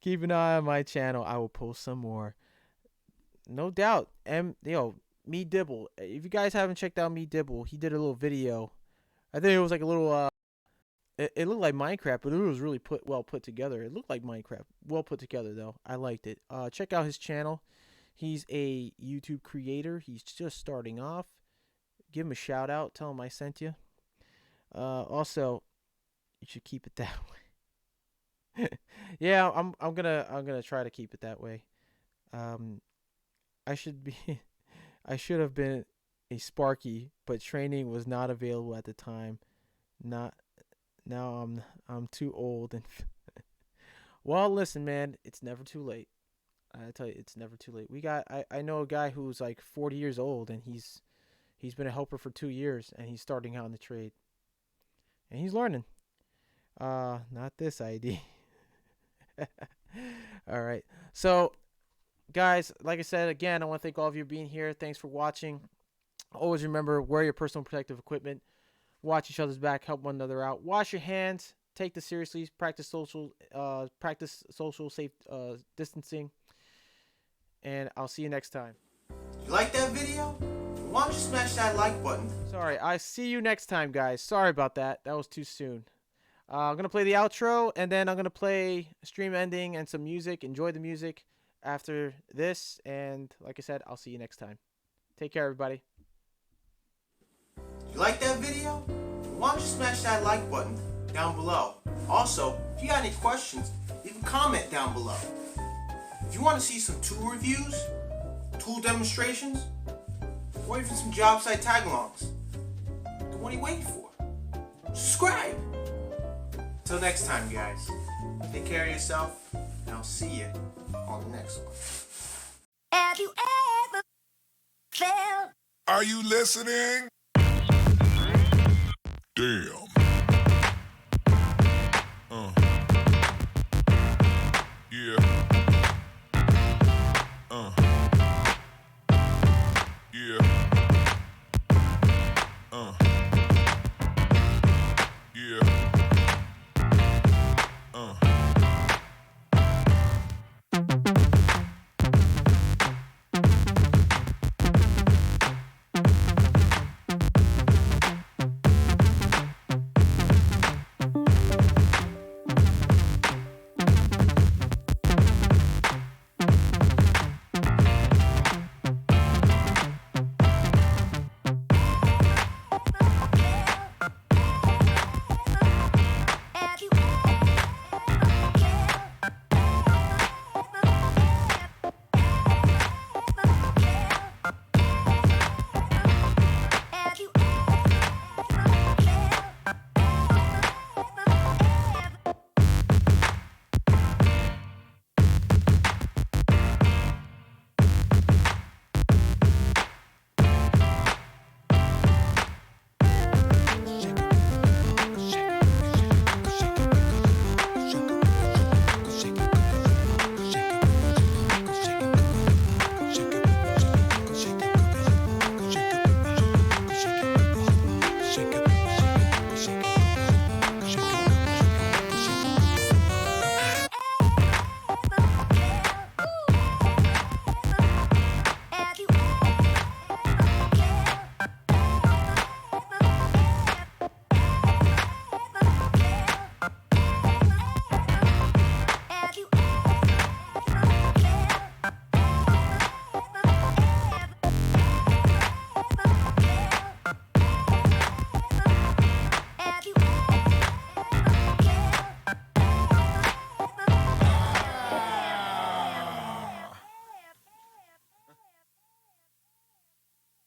Keep an eye on my channel. I will post some more. No doubt. Me Dibble. If you guys haven't checked out Me Dibble, he did a little video. I think it was like a little it looked like Minecraft, but it was really well put together. It looked like Minecraft. Well put together though. I liked it. Check out his channel. He's a YouTube creator. He's just starting off. Give him a shout out. Tell him I sent you. Also, you should keep it that way. Yeah, I'm gonna try to keep it that way. I should be I should have been a Sparky, but training was not available at the time. Not now I'm too old and well, listen, man, it's never too late. I tell you, it's never too late. I know a guy who's like 40 years old and he's been a helper for 2 years and he's starting out in the trade. And he's learning. Not this ID. All right. So, guys, like I said again, I want to thank all of you for being here. Thanks for watching. Always remember, wear your personal protective equipment. Watch each other's back. Help one another out. Wash your hands. Take this seriously. Practice social safe distancing. And I'll see you next time. You like that video? Why don't you smash that like button? Sorry, I see you next time, guys. Sorry about that. That was too soon. I'm going to play the outro, and then I'm going to play stream ending and some music. Enjoy the music after this. And like I said, I'll see you next time. Take care, everybody. You like that video? Why don't you smash that like button down below? Also, if you got any questions, leave a comment down below. If you want to see some tool reviews, tool demonstrations, or even some job site tag-alongs, then what are you waiting for? Subscribe! Till next time, guys. Take care of yourself, and I'll see you on the next one. Have you ever felt? Are you listening? Damn.